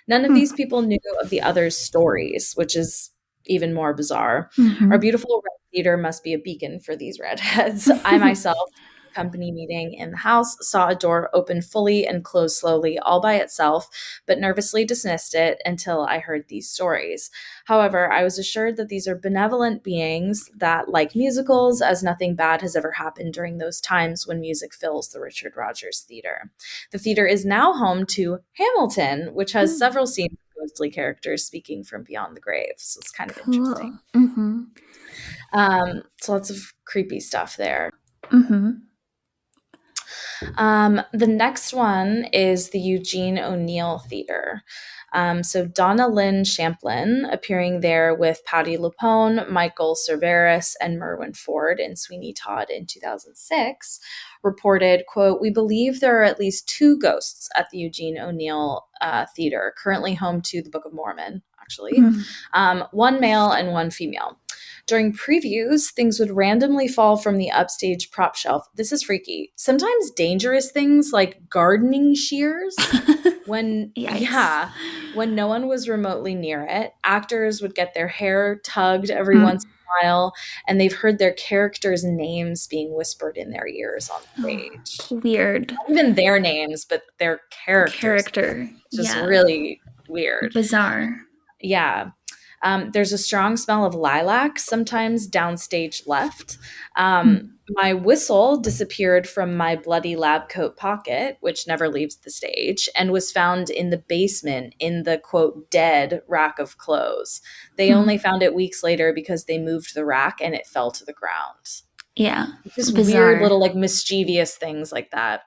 None of these people knew of the others' stories, which is even more bizarre. Our beautiful red theater must be a beacon for these redheads. I myself, at a company meeting in the house, saw a door open fully and close slowly all by itself, but nervously dismissed it until I heard these stories. However, I was assured that these are benevolent beings that like musicals, as nothing bad has ever happened during those times when music fills the Richard Rodgers Theater. The theater is now home to Hamilton, which has several scenes of ghostly characters speaking from beyond the grave. So it's kind of interesting. So lots of creepy stuff there. The next one is the Eugene O'Neill Theater. So Donna Lynn Champlin, appearing there with Patti LuPone, Michael Cerveris, and Merwin Ford in Sweeney Todd in 2006, reported, quote, "We believe there are at least 2 ghosts at the Eugene O'Neill Theater, currently home to the Book of Mormon, actually. One male and one female. During previews, things would randomly fall from the upstage prop shelf. This is freaky. Sometimes dangerous things like gardening shears. When no one was remotely near it, actors would get their hair tugged every once in a while, and they've heard their characters' names being whispered in their ears on stage. Weird. Not even their names, but their characters. Just really weird. Bizarre. Yeah. There's a strong smell of lilac, sometimes downstage left. My whistle disappeared from my bloody lab coat pocket, which never leaves the stage, and was found in the basement in the, quote, dead rack of clothes. They only found it weeks later because they moved the rack and it fell to the ground. Yeah. Just bizarre. Weird little, like, mischievous things like that.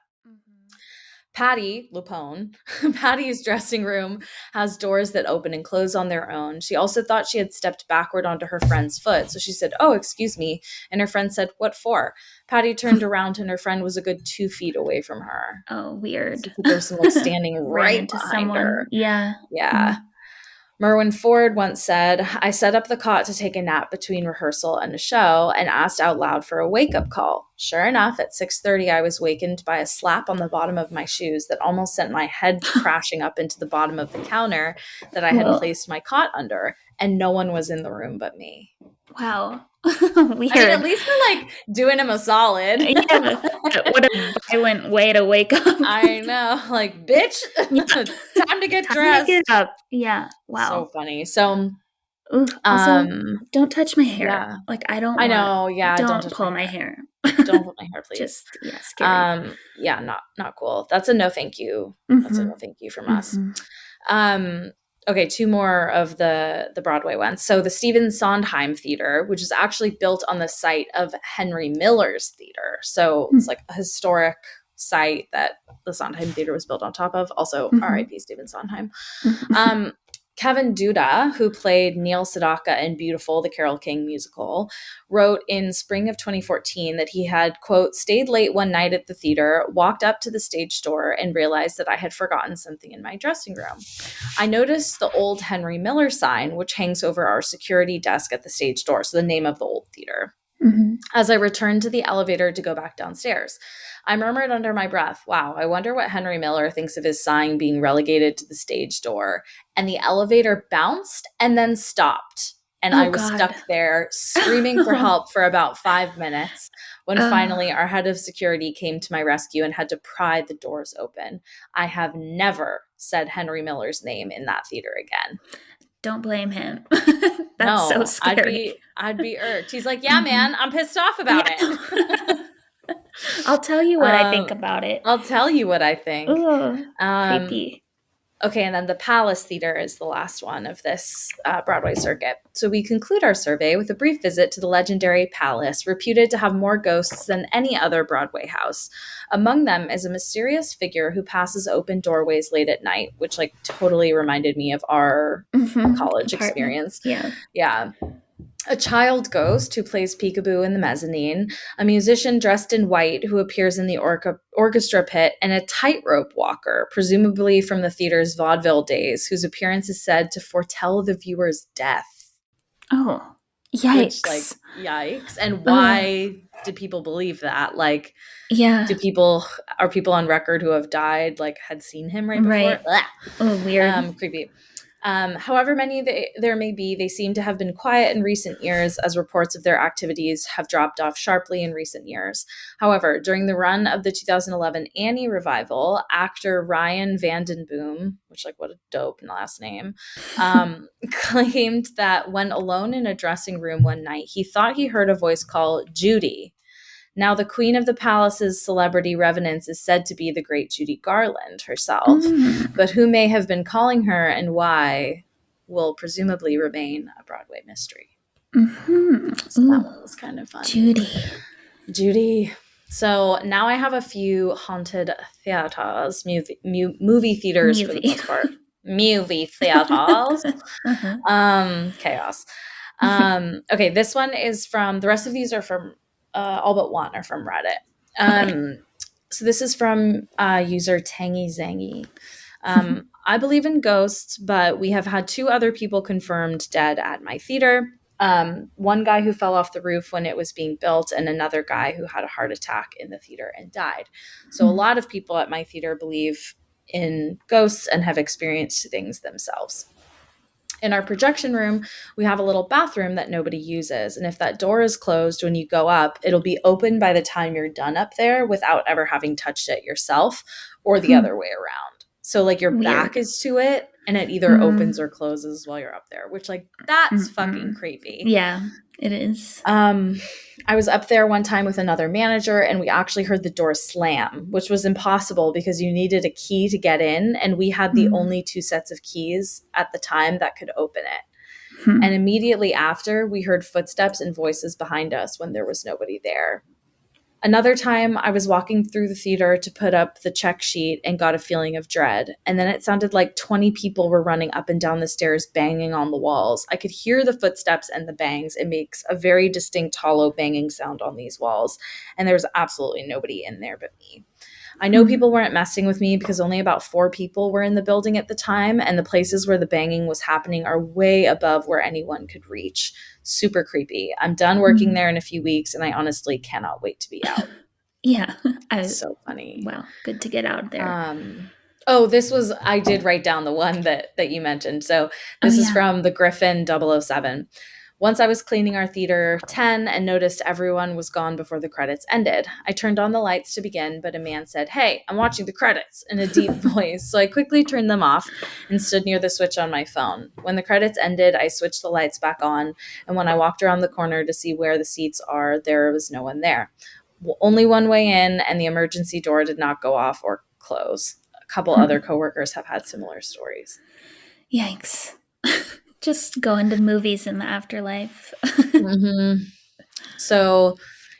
Patti LuPone, Patti's dressing room has doors that open and close on their own. She also thought she had stepped backward onto her friend's foot. So she said, "Oh, excuse me." And her friend said, "What for?" Patti turned around and her friend was a good 2 feet away from her. Oh, weird. So the person was standing right into behind someone. her. Yeah. Merwin Ford once said, "I set up the cot to take a nap between rehearsal and a show and asked out loud for a wake-up call. Sure enough, at 6:30, I was wakened by a slap on the bottom of my shoes that almost sent my head crashing up into the bottom of the counter that I had placed my cot under, and no one was in the room but me." Wow. Weird. I mean, at least we're, like, doing him a solid. Yeah. What a violent way to wake up. I know. Like, bitch, time to get dressed. To get up. Yeah. Wow. So funny. So, also, don't touch my hair. Yeah. Like, I don't. I know. Yeah. Don't pull my hair. Don't pull my hair, please. Just scary. Yeah. Not cool. That's a no, thank you. That's a no, thank you from us. Okay, 2 more of the Broadway ones. So the Stephen Sondheim Theater, which is actually built on the site of Henry Miller's theater. So it's like a historic site that the Sondheim Theater was built on top of. Also, R.I.P. Stephen Sondheim. Kevin Duda, who played Neil Sedaka in Beautiful, the Carole King musical, wrote in spring of 2014 that he had, quote, "stayed late one night at the theater, walked up to the stage door, and realized that I had forgotten something in my dressing room. I noticed the old Henry Miller sign, which hangs over our security desk at the stage door," so the name of the old theater, "as I returned to the elevator to go back downstairs. I murmured under my breath, wow, I wonder what Henry Miller thinks of his sign being relegated to the stage door. And the elevator bounced and then stopped. And I was stuck there screaming for help for about 5 minutes when finally our head of security came to my rescue and had to pry the doors open. I have never said Henry Miller's name in that theater again." don't blame him. That's so No, scary. I'd be irked. He's like, yeah, Mhm. man, I'm pissed off about it. Yeah. I'll tell you what I think um, about it. I'll tell you what I think. Ugh, Um, creepy. Okay, and then the Palace Theater is the last one of this Broadway circuit. So we conclude our survey with a brief visit to the legendary Palace, reputed to have more ghosts than any other Broadway house. Among them is a mysterious figure who passes open doorways late at night, which like totally reminded me of our college Apartment. experience. Yeah. Yeah, a child ghost who plays peekaboo in the mezzanine, a musician dressed in white who appears in the orchestra pit, and a tightrope walker, presumably from the theater's vaudeville days, whose appearance is said to foretell the viewer's death. Oh, Which, like, yikes. yikes. And Ugh. why do people believe that? Like, Yeah. are people on record who have died, like, had seen him right before? Right. Oh, weird. Creepy. However many there may be, they seem to have been quiet in recent years as reports of their activities have dropped off sharply in recent years. However, during the run of the 2011 Annie revival, actor Ryan Vandenboom, which, like, what a dope last name, claimed that when alone in a dressing room one night, he thought he heard a voice call Judy. Now, the queen of the palace's celebrity revenants is said to be the great Judy Garland herself, Mm. but who may have been calling her and why will presumably remain a Broadway mystery. So that Ooh, one was kind of fun. Judy. Judy. So now I have a few haunted theaters, movie theaters for the Movie. most part. Movie theaters. Uh-huh. Chaos. Okay, this one is from, the rest of these are from, all but one are from Reddit. Okay. So this is from user Tangy Zangy. I believe in ghosts, but we have had two other people confirmed dead at my theater. One guy who fell off the roof when it was being built, and another guy who had a heart attack in the theater and died. So a lot of people at my theater believe in ghosts and have experienced things themselves. In our projection room, we have a little bathroom that nobody uses. And if that door is closed when you go up, it'll be open by the time you're done up there without ever having touched it yourself, or the other way around. So, like, your back Weird. is to it and it either opens or closes while you're up there, which, like, that's fucking creepy. Yeah, it is. I was up there one time with another manager and we actually heard the door slam, which was impossible because you needed a key to get in. And we had the only two sets of keys at the time that could open it. And immediately after, we heard footsteps and voices behind us when there was nobody there. Another time, I was walking through the theater to put up the check sheet and got a feeling of dread. And then it sounded like 20 people were running up and down the stairs, banging on the walls. I could hear the footsteps and the bangs. It makes a very distinct, hollow banging sound on these walls. And there was absolutely nobody in there but me. I know people weren't messing with me because only about 4 people were in the building at the time, and the places where the banging was happening are way above where anyone could reach. Super creepy. I'm done working there in a few weeks, and I honestly cannot wait to be out. Yeah. So funny. Wow, good to get out of there. I did write down the one that you mentioned. So this is from the Griffin 007. Once I was cleaning our theater 10 and noticed everyone was gone before the credits ended. I turned on the lights to begin, but a man said, "Hey, I'm watching the credits," in a deep voice. So I quickly turned them off and stood near the switch on my phone. When the credits ended, I switched the lights back on. And when I walked around the corner to see where the seats are, there was no one there. Only one way in, and the emergency door did not go off or close. A couple other coworkers have had similar stories. Yikes. Just going to movies in the afterlife. So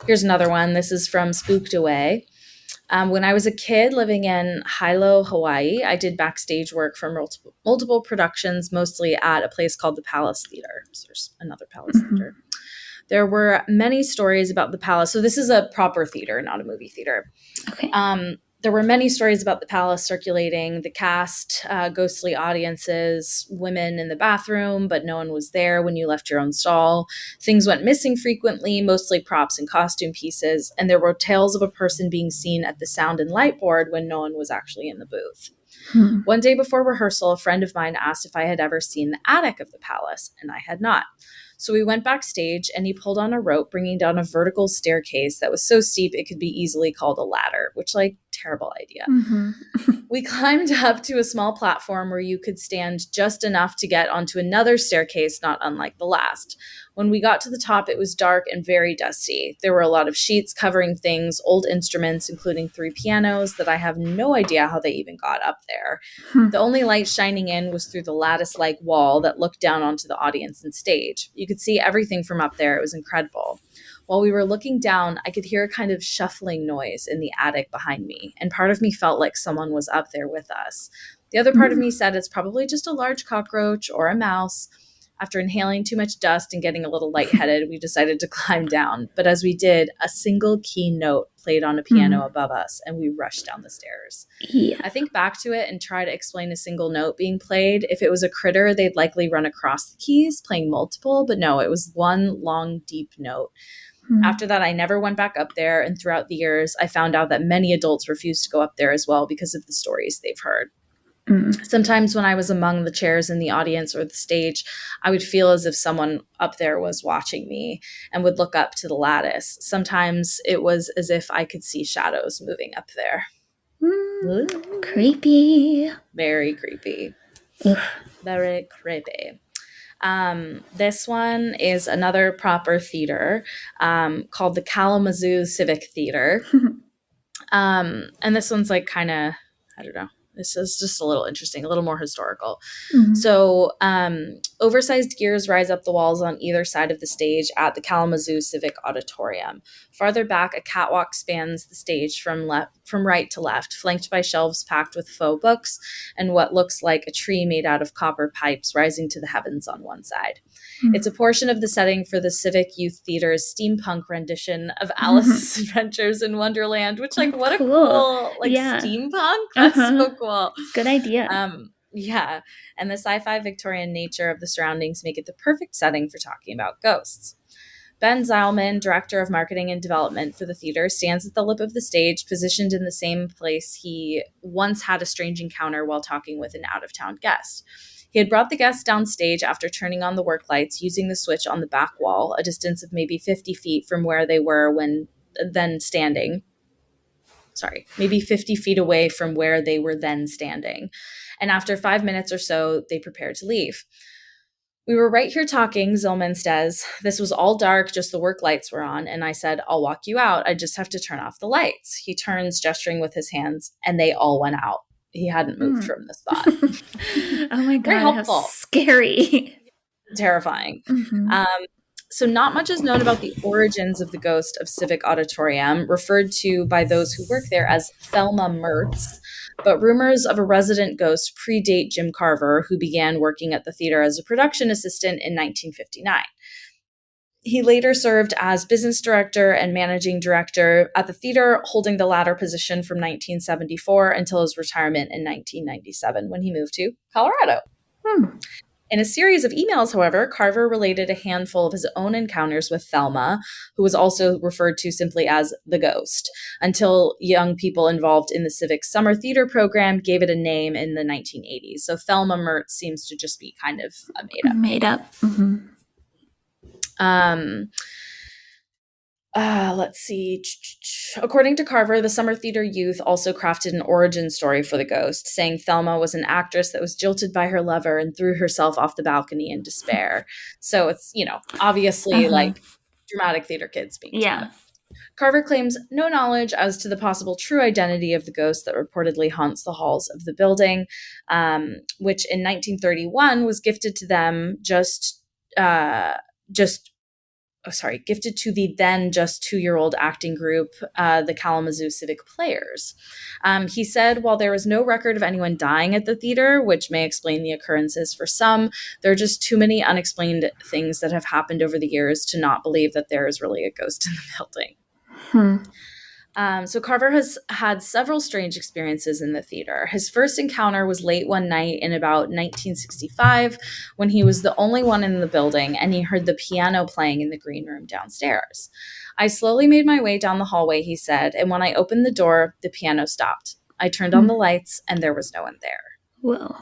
here's another one. This is from Spooked Away. When I was a kid living in Hilo, Hawaii, I did backstage work for multiple productions, mostly at a place called the Palace Theater. So there's another Palace Theater. There were many stories about the Palace. So this is a proper theater, not a movie theater. Okay. There were many stories about the Palace circulating, the cast, ghostly audiences, women in the bathroom, but no one was there when you left your own stall. Things went missing frequently, mostly props and costume pieces, and there were tales of a person being seen at the sound and light board when no one was actually in the booth. One day before rehearsal, a friend of mine asked if I had ever seen the attic of the Palace, and I had not. So we went backstage and he pulled on a rope, bringing down a vertical staircase that was so steep it could be easily called a ladder, which, like, terrible idea. Mm-hmm. We climbed up to a small platform where you could stand just enough to get onto another staircase, not unlike the last. When we got to the top, it was dark and very dusty. There were a lot of sheets covering things, old instruments, including 3 pianos that I have no idea how they even got up there. The only light shining in was through the lattice-like wall that looked down onto the audience and stage. You could see everything from up there. It was incredible. While we were looking down, I could hear a kind of shuffling noise in the attic behind me, and part of me felt like someone was up there with us. The other part of me said it's probably just a large cockroach or a mouse. After inhaling too much dust and getting a little lightheaded, we decided to climb down. But as we did, a single key note played on a piano above us, and we rushed down the stairs. Yeah. I think back to it and try to explain a single note being played. If it was a critter, they'd likely run across the keys, playing multiple, but no, it was one long, deep note. After that, I never went back up there, and throughout the years, I found out that many adults refused to go up there as well because of the stories they've heard. Sometimes when I was among the chairs in the audience or the stage, I would feel as if someone up there was watching me and would look up to the lattice. Sometimes it was as if I could see shadows moving up there. Creepy. Very creepy. Ugh. Very creepy. This one is another proper theater called the Kalamazoo Civic Theater. And this one's like kind of, I don't know. This is just a little interesting, a little more historical. So oversized gears rise up the walls on either side of the stage at the Kalamazoo Civic Auditorium. Farther back, a catwalk spans the stage from right to left, flanked by shelves packed with faux books and what looks like a tree made out of copper pipes rising to the heavens on one side. It's a portion of the setting for the Civic Youth Theater's steampunk rendition of Alice's Adventures in Wonderland, which, like, what a cool, like, steampunk. That's so cool. Good idea. Yeah. And the sci-fi Victorian nature of the surroundings make it the perfect setting for talking about ghosts. Ben Zeilman, director of marketing and development for the theater, stands at the lip of the stage, positioned in the same place he once had a strange encounter while talking with an out-of-town guest. He had brought the guest downstage after turning on the work lights using the switch on the back wall, a distance of maybe 50 feet from where they were when then standing. Sorry, maybe 50 feet away from where they were then standing. And after 5 minutes or so, they prepared to leave. We were right here talking, Zillman says. This was all dark, just the work lights were on, and I said, I'll walk you out. I just have to turn off the lights. He turns, gesturing with his hands, and they all went out. He hadn't moved from the spot. Oh my God, very helpful. how scary. Terrifying. So not much is known about the origins of the ghost of Civic Auditorium, referred to by those who work there as Thelma Mertz, but rumors of a resident ghost predate Jim Carver, who began working at the theater as a production assistant in 1959. He later served as business director and managing director at the theater, holding the latter position from 1974 until his retirement in 1997 when he moved to Colorado. In a series of emails, however, Carver related a handful of his own encounters with Thelma, who was also referred to simply as the Ghost, until young people involved in the Civic Summer Theater program gave it a name in the 1980s. So Thelma Mertz seems to just be kind of a made-up. Made-up. Let's see. According to Carver, the Summer Theater youth also crafted an origin story for the ghost, saying Thelma was an actress that was jilted by her lover and threw herself off the balcony in despair. So it's, obviously like dramatic theater kids being dramatic. Carver claims no knowledge as to the possible true identity of the ghost that reportedly haunts the halls of the building, which in 1931 was gifted to them gifted to the then just 2-year-old acting group, the Kalamazoo Civic Players. He said, while there was no record of anyone dying at the theater, which may explain the occurrences for some, there are just too many unexplained things that have happened over the years to not believe that there is really a ghost in the building. So Carver has had several strange experiences in the theater. His first encounter was late one night in about 1965 when he was the only one in the building and he heard the piano playing in the green room downstairs. I slowly made my way down the hallway, he said, and when I opened the door, the piano stopped. I turned on the lights and there was no one there. Whoa,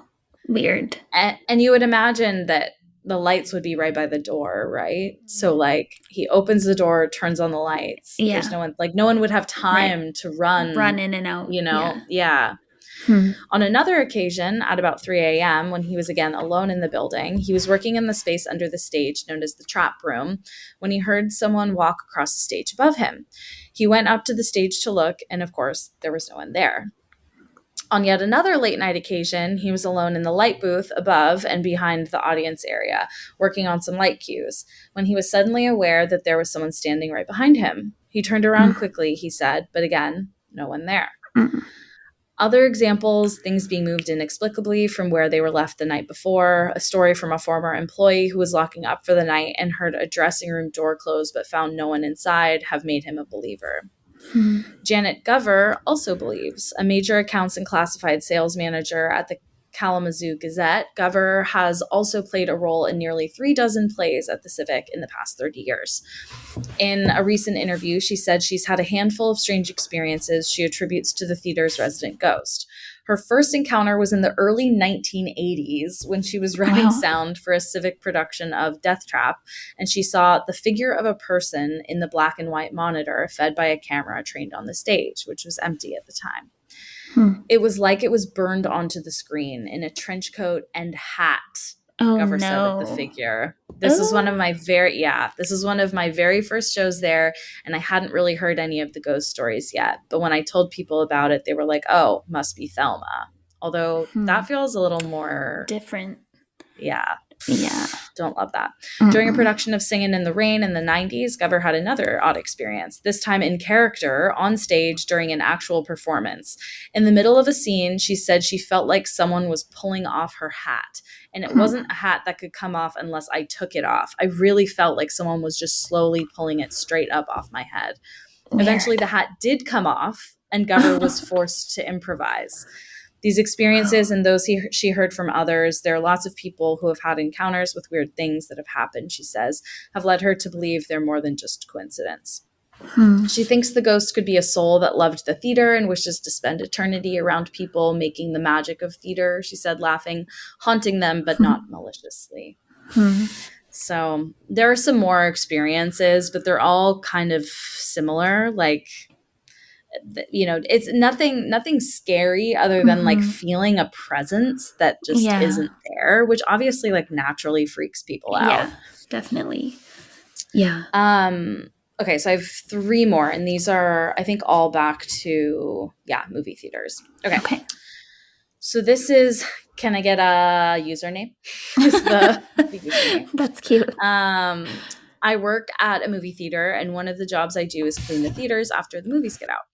weird. And you would imagine that the lights would be right by the door, right? So like he opens the door, turns on the lights. Yeah. There's no one, like no one would have time to Run in and out. you know? Yeah. Yeah. On another occasion, at about 3 a.m., when he was again alone in the building, he was working in the space under the stage known as the trap room when he heard someone walk across the stage above him. He went up to the stage to look, and of course, there was no one there. On yet another late night occasion, he was alone in the light booth above and behind the audience area, working on some light cues, when he was suddenly aware that there was someone standing right behind him. He turned around quickly, he said, but again, no one there. Other examples, things being moved inexplicably from where they were left the night before, a story from a former employee who was locking up for the night and heard a dressing room door close but found no one inside, have made him a believer. Janet Gover also believes, a major accounts and classified sales manager at the Kalamazoo Gazette. Gover has also played a role in nearly 36 plays at the Civic in the past 30 years. In a recent interview, she said she's had a handful of strange experiences she attributes to the theater's resident ghost. Her first encounter was in the early 1980s when she was writing sound for a Civic production of Death Trap, and she saw the figure of a person in the black and white monitor fed by a camera trained on the stage, which was empty at the time. It was like it was burned onto the screen in a trench coat and hat. Gover said of the figure. This is one of my very first shows there, and I hadn't really heard any of the ghost stories yet. But when I told people about it, they were like, "Oh, must be Thelma." Although that feels a little more different. Yeah. Yeah. Don't love that. During a production of Singin' in the Rain in the 90s, Gover had another odd experience, this time in character, on stage during an actual performance. In the middle of a scene, she said she felt like someone was pulling off her hat. And it wasn't a hat that could come off unless I took it off. I really felt like someone was just slowly pulling it straight up off my head. Weird. Eventually, the hat did come off, and Gover was forced to improvise. These experiences and those she heard from others, there are lots of people who have had encounters with weird things that have happened, she says, have led her to believe they're more than just coincidence. She thinks the ghost could be a soul that loved the theater and wishes to spend eternity around people making the magic of theater, she said, laughing, haunting them, but not maliciously. So there are some more experiences, but they're all kind of similar. Like, you know, it's nothing scary other than like feeling a presence that just isn't there, which obviously like naturally freaks people out. Yeah, definitely. Yeah. Okay, so I have 3 more, and these are, I think, all back to, movie theaters. Okay. So this is, can I get a username? Is the username. That's cute. I work at a movie theater, and one of the jobs I do is clean the theaters after the movies get out.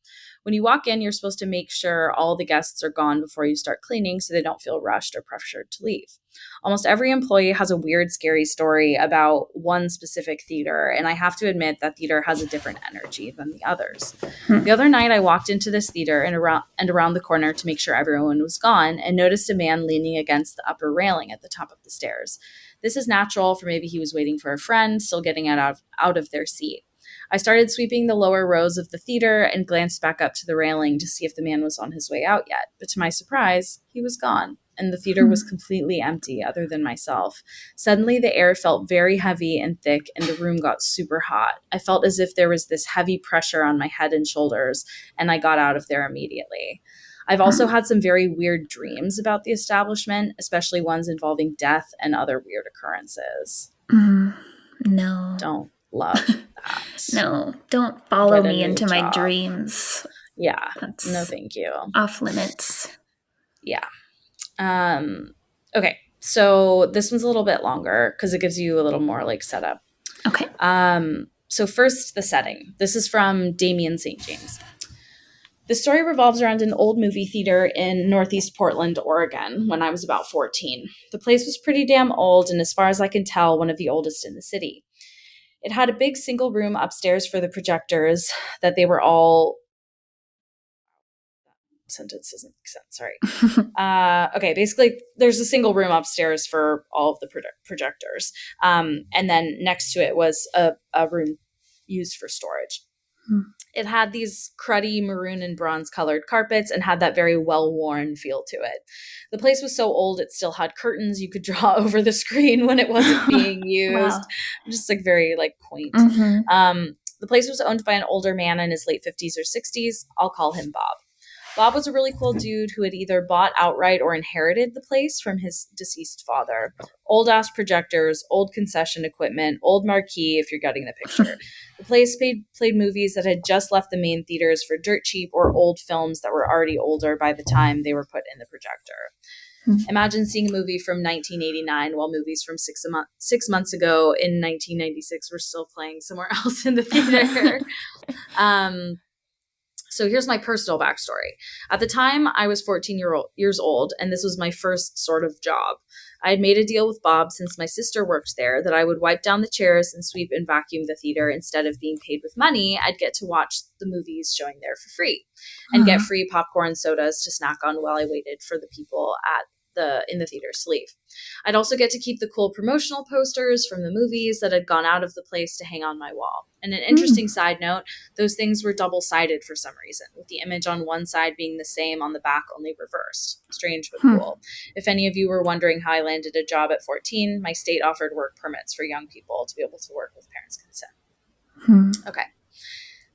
When you walk in, you're supposed to make sure all the guests are gone before you start cleaning so they don't feel rushed or pressured to leave. Almost every employee has a weird, scary story about one specific theater, and I have to admit that theater has a different energy than the others. The other night, I walked into this theater and around the corner to make sure everyone was gone and noticed a man leaning against the upper railing at the top of the stairs. This is natural, for maybe he was waiting for a friend, still getting out of their seat. I started sweeping the lower rows of the theater and glanced back up to the railing to see if the man was on his way out yet. But to my surprise, he was gone, and the theater was completely empty other than myself. Suddenly, the air felt very heavy and thick, and the room got super hot. I felt as if there was this heavy pressure on my head and shoulders, and I got out of there immediately. I've also had some very weird dreams about the establishment, especially ones involving death and other weird occurrences. No. Don't love that. No, don't follow me into my dreams. Yeah. That's no, thank you. Off limits. Yeah. Okay. So this one's a little bit longer because it gives you a little more like setup. Okay. So first, the setting. This is from Damien St. James. The story revolves around an old movie theater in Northeast Portland, Oregon, when I was about 14. The place was pretty damn old, and as far as I can tell, one of the oldest in the city. It had a big single room upstairs for the projectors that they were all... Sentence doesn't make sense, sorry. Okay, basically, there's a single room upstairs for all of the projectors. And then next to it was a room used for storage. It had these cruddy maroon and bronze colored carpets and had that very well-worn feel to it. The place was so old it still had curtains you could draw over the screen when it wasn't being used. Wow. Just like very like quaint. Mhm. The place was owned by an older man in his late 50s or 60s. I'll call him Bob. Bob was a really cool dude who had either bought outright or inherited the place from his deceased father. Old ass projectors, old concession equipment, old marquee, if you're getting the picture. The place played movies that had just left the main theaters for dirt cheap or old films that were already older by the time they were put in the projector. Imagine seeing a movie from 1989 while movies from 6 months ago in 1996 were still playing somewhere else in the theater. So here's my personal backstory. At the time, I was 14 years old, and this was my first sort of job. I had made a deal with Bob since my sister worked there that I would wipe down the chairs and sweep and vacuum the theater. Instead of being paid with money, I'd get to watch the movies showing there for free and get free popcorn sodas to snack on while I waited for the people in the theaters to leave. I'd also get to keep the cool promotional posters from the movies that had gone out of the place to hang on my wall. And an interesting side note, those things were double-sided for some reason, with the image on one side being the same on the back, only reversed. Strange but cool. If any of you were wondering how I landed a job at 14, my state offered work permits for young people to be able to work with parents' consent. Okay.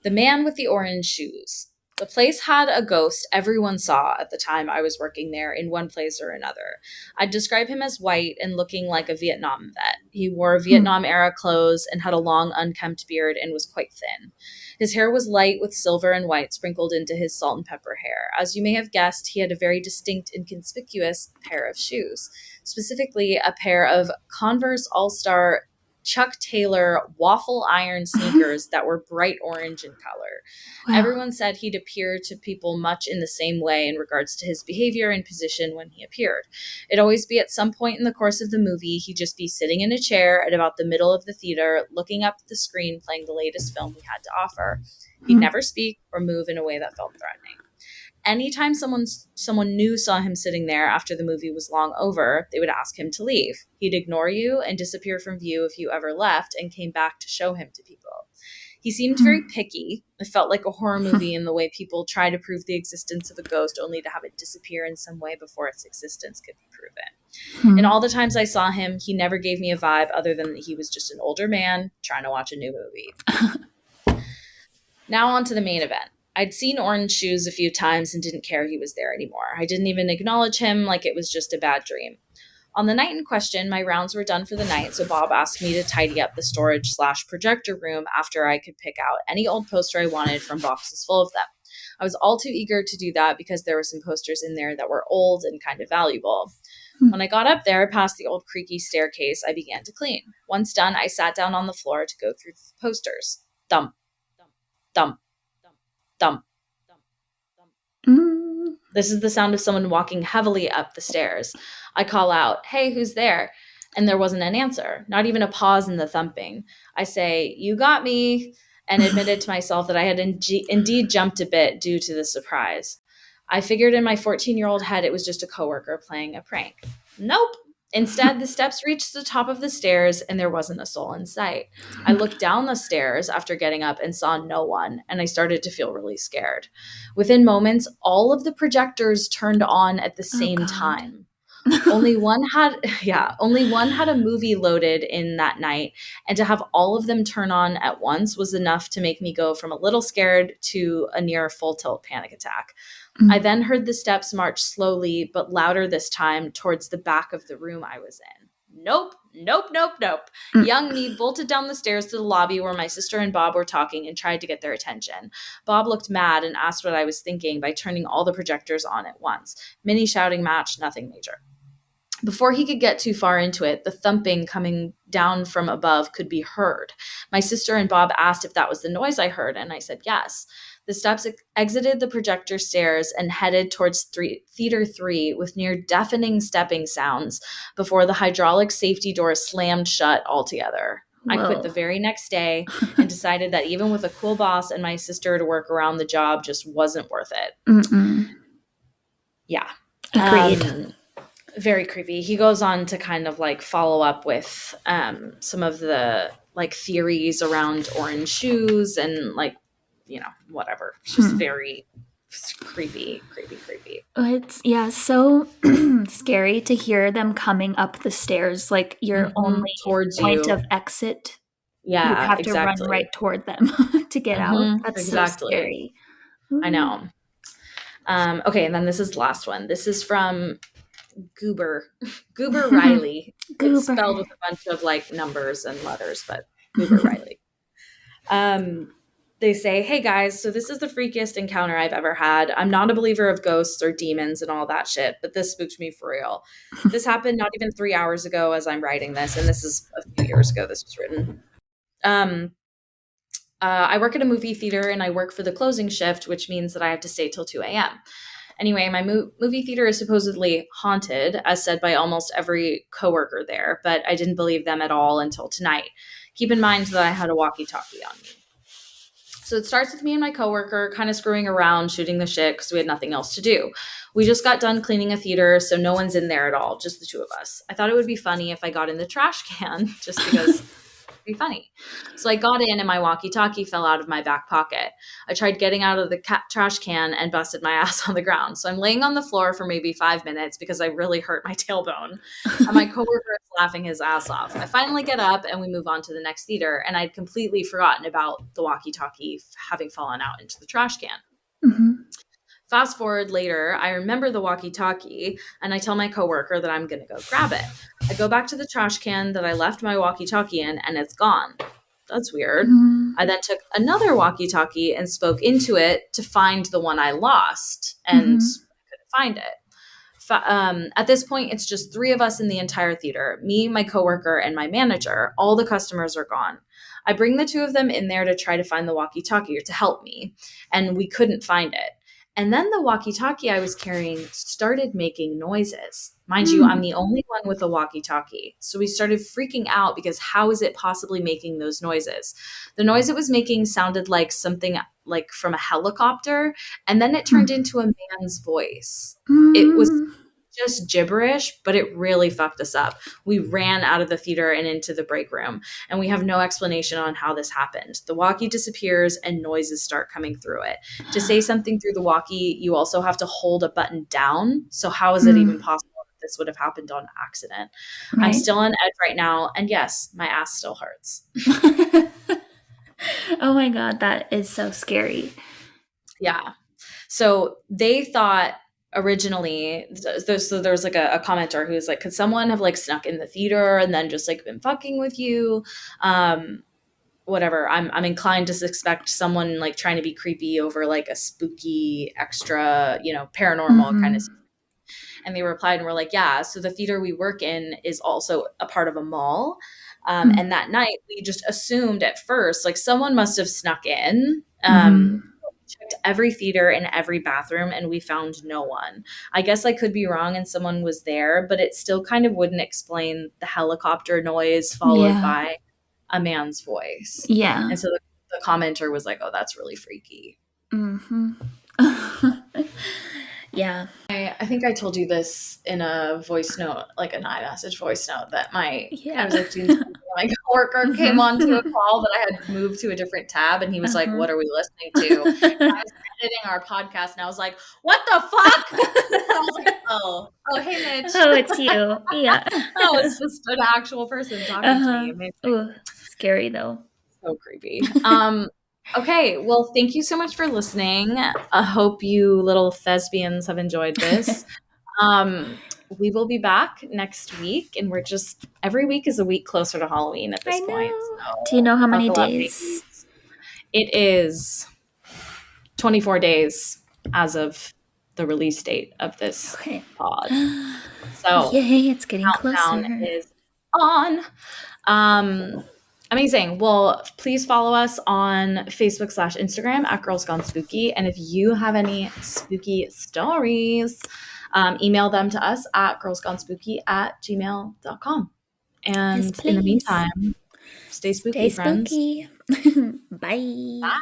The man with the orange shoes. The place had a ghost everyone saw at the time I was working there in one place or another. I'd describe him as white and looking like a Vietnam vet. He wore Vietnam-era clothes and had a long, unkempt beard and was quite thin. His hair was light with silver and white sprinkled into his salt and pepper hair. As you may have guessed, he had a very distinct and conspicuous pair of shoes, specifically a pair of Converse All-Star Chuck Taylor waffle iron sneakers that were bright orange in color. Wow. Everyone said he'd appear to people much in the same way in regards to his behavior and position when he appeared. It'd always be at some point in the course of the movie, he'd just be sitting in a chair at about the middle of the theater, looking up at the screen, playing the latest film we had to offer. He'd never speak or move in a way that felt threatening. Anytime someone new saw him sitting there after the movie was long over, they would ask him to leave. He'd ignore you and disappear from view if you ever left and came back to show him to people. He seemed very picky. It felt like a horror movie in the way people try to prove the existence of a ghost only to have it disappear in some way before its existence could be proven. And all the times I saw him, he never gave me a vibe other than that he was just an older man trying to watch a new movie. Now on to the main event. I'd seen Orange Shoes a few times and didn't care he was there anymore. I didn't even acknowledge him like it was just a bad dream. On the night in question, my rounds were done for the night, so Bob asked me to tidy up the storage/projector room after I could pick out any old poster I wanted from boxes full of them. I was all too eager to do that because there were some posters in there that were old and kind of valuable. When I got up there, past the old creaky staircase, I began to clean. Once done, I sat down on the floor to go through the posters. Thump, thump, thump. Thump, thump, thump. This is the sound of someone walking heavily up the stairs. I call out, "Hey, who's there?" And there wasn't an answer, not even a pause in the thumping. I say, "You got me," and admitted to myself that I had indeed jumped a bit due to the surprise. I figured in my 14-year-old head it was just a coworker playing a prank. Nope. Instead, the steps reached the top of the stairs and there wasn't a soul in sight. I looked down the stairs after getting up and saw no one, and I started to feel really scared. Within moments, all of the projectors turned on at the same time. Only one had a movie loaded in that night, and to have all of them turn on at once was enough to make me go from a little scared to a near full tilt panic attack. I then heard the steps march slowly, but louder this time, towards the back of the room I was in. Nope. Young me bolted down the stairs to the lobby where my sister and Bob were talking and tried to get their attention. Bob looked mad and asked what I was thinking by turning all the projectors on at once. Mini shouting match, nothing major. Before he could get too far into it, the thumping coming down from above could be heard. My sister and Bob asked if that was the noise I heard, and I said yes. The steps exited the projector stairs and headed towards Theater 3 with near deafening stepping sounds before the hydraulic safety door slammed shut altogether. Whoa. I quit the very next day and decided that even with a cool boss and my sister to work around the job just wasn't worth it. Yeah. Agreed. Very creepy. He goes on to kind of like follow up with some of the like theories around orange shoes and like whatever. It's just very creepy, creepy, creepy. It's so scary to hear them coming up the stairs, like your only Towards point you. of exit. You Yeah, have to run exactly. right toward them to get out. That's so Exactly. scary. I Ooh. know. Okay, and then this is the last one. This is from Goober. Goober Riley. It's Goober. spelled with a bunch of like numbers and letters, but Goober Riley. They say, "Hey guys, so this is the freakiest encounter I've ever had. I'm not a believer of ghosts or demons and all that shit, but this spooked me for real. This happened not even 3 hours ago as I'm writing this, and this is a few years ago this was written. Um, I work at a movie theater and I work for the closing shift, which means that I have to stay till 2 a.m. Anyway, my movie theater is supposedly haunted, as said by almost every coworker there, but I didn't believe them at all until tonight. Keep in mind that I had a walkie-talkie on me. So it starts with me and my coworker kind of screwing around, shooting the shit because we had nothing else to do. We just got done cleaning a theater, so no one's in there at all, just the two of us. I thought it would be funny if I got in the trash can, just because it'd be funny. So I got in and my walkie-talkie fell out of my back pocket. I tried getting out of the trash can and busted my ass on the ground. So I'm laying on the floor for maybe 5 minutes because I really hurt my tailbone. And my coworker is laughing his ass off. I finally get up and we move on to the next theater. And I'd completely forgotten about the walkie-talkie having fallen out into the trash can. Mm-hmm. Fast forward later, I remember the walkie-talkie and I tell my coworker that I'm going to go grab it. I go back to the trash can that I left my walkie-talkie in and it's gone. That's weird. Mm-hmm. I then took another walkie-talkie and spoke into it to find the one I lost and I couldn't find it. At this point, it's just 3 of us in the entire theater, me, my coworker, and my manager. All the customers are gone. I bring the 2 of them in there to try to find the walkie-talkie or to help me, and we couldn't find it. And then the walkie-talkie I was carrying started making noises. Mind you, I'm the only one with a walkie-talkie. So we started freaking out because how is it possibly making those noises? The noise it was making sounded like something like from a helicopter, and then it turned into a man's voice. It was just gibberish, but it really fucked us up. We ran out of the theater and into the break room, and we have no explanation on how this happened. The walkie disappears and noises start coming through it. To say something through the walkie, you also have to hold a button down. So how is it even possible that this would have happened on accident? Right. I'm still on edge right now, and yes, my ass still hurts. Oh my God, that is so scary. Yeah. So they thought originally, so there was like a commenter who was like, could someone have like snuck in the theater and then just like been fucking with you? Whatever. I'm inclined to suspect someone like trying to be creepy over like a spooky extra, paranormal kind of. And they replied and were like, yeah, so the theater we work in is also a part of a mall. And that night we just assumed at first, like someone must have snuck in. Checked every theater and every bathroom and we found no one. I guess I could be wrong and someone was there, but it still kind of wouldn't explain the helicopter noise followed by a man's voice. Yeah. And so the commenter was like, oh, that's really freaky. Yeah. I think I told you this in a voice note, like an iMessage voice note, that I was like doing something, my coworker came onto a call, but I had moved to a different tab, and he was like, "What are we listening to?" And I was editing our podcast, and I was like, "What the fuck?" I was like, "Oh, hey, Mitch." Oh, it's you. Yeah. Oh, it's just an actual person talking to me. Amazing. Ooh, scary though. So creepy. Okay, well, thank you so much for listening. I hope you little thespians have enjoyed this. We will be back next week, and we're just every week is a week closer to Halloween at this point. So do you know how many days? It is 24 days as of the release date of this pod. So yay, it's getting countdown closer. is on. Amazing. Well, please follow us on Facebook/Instagram at Girls Gone Spooky. And if you have any spooky stories, email them to us at girlsgonespooky@gmail.com. And yes, in the meantime, stay spooky, friends. Bye. Bye.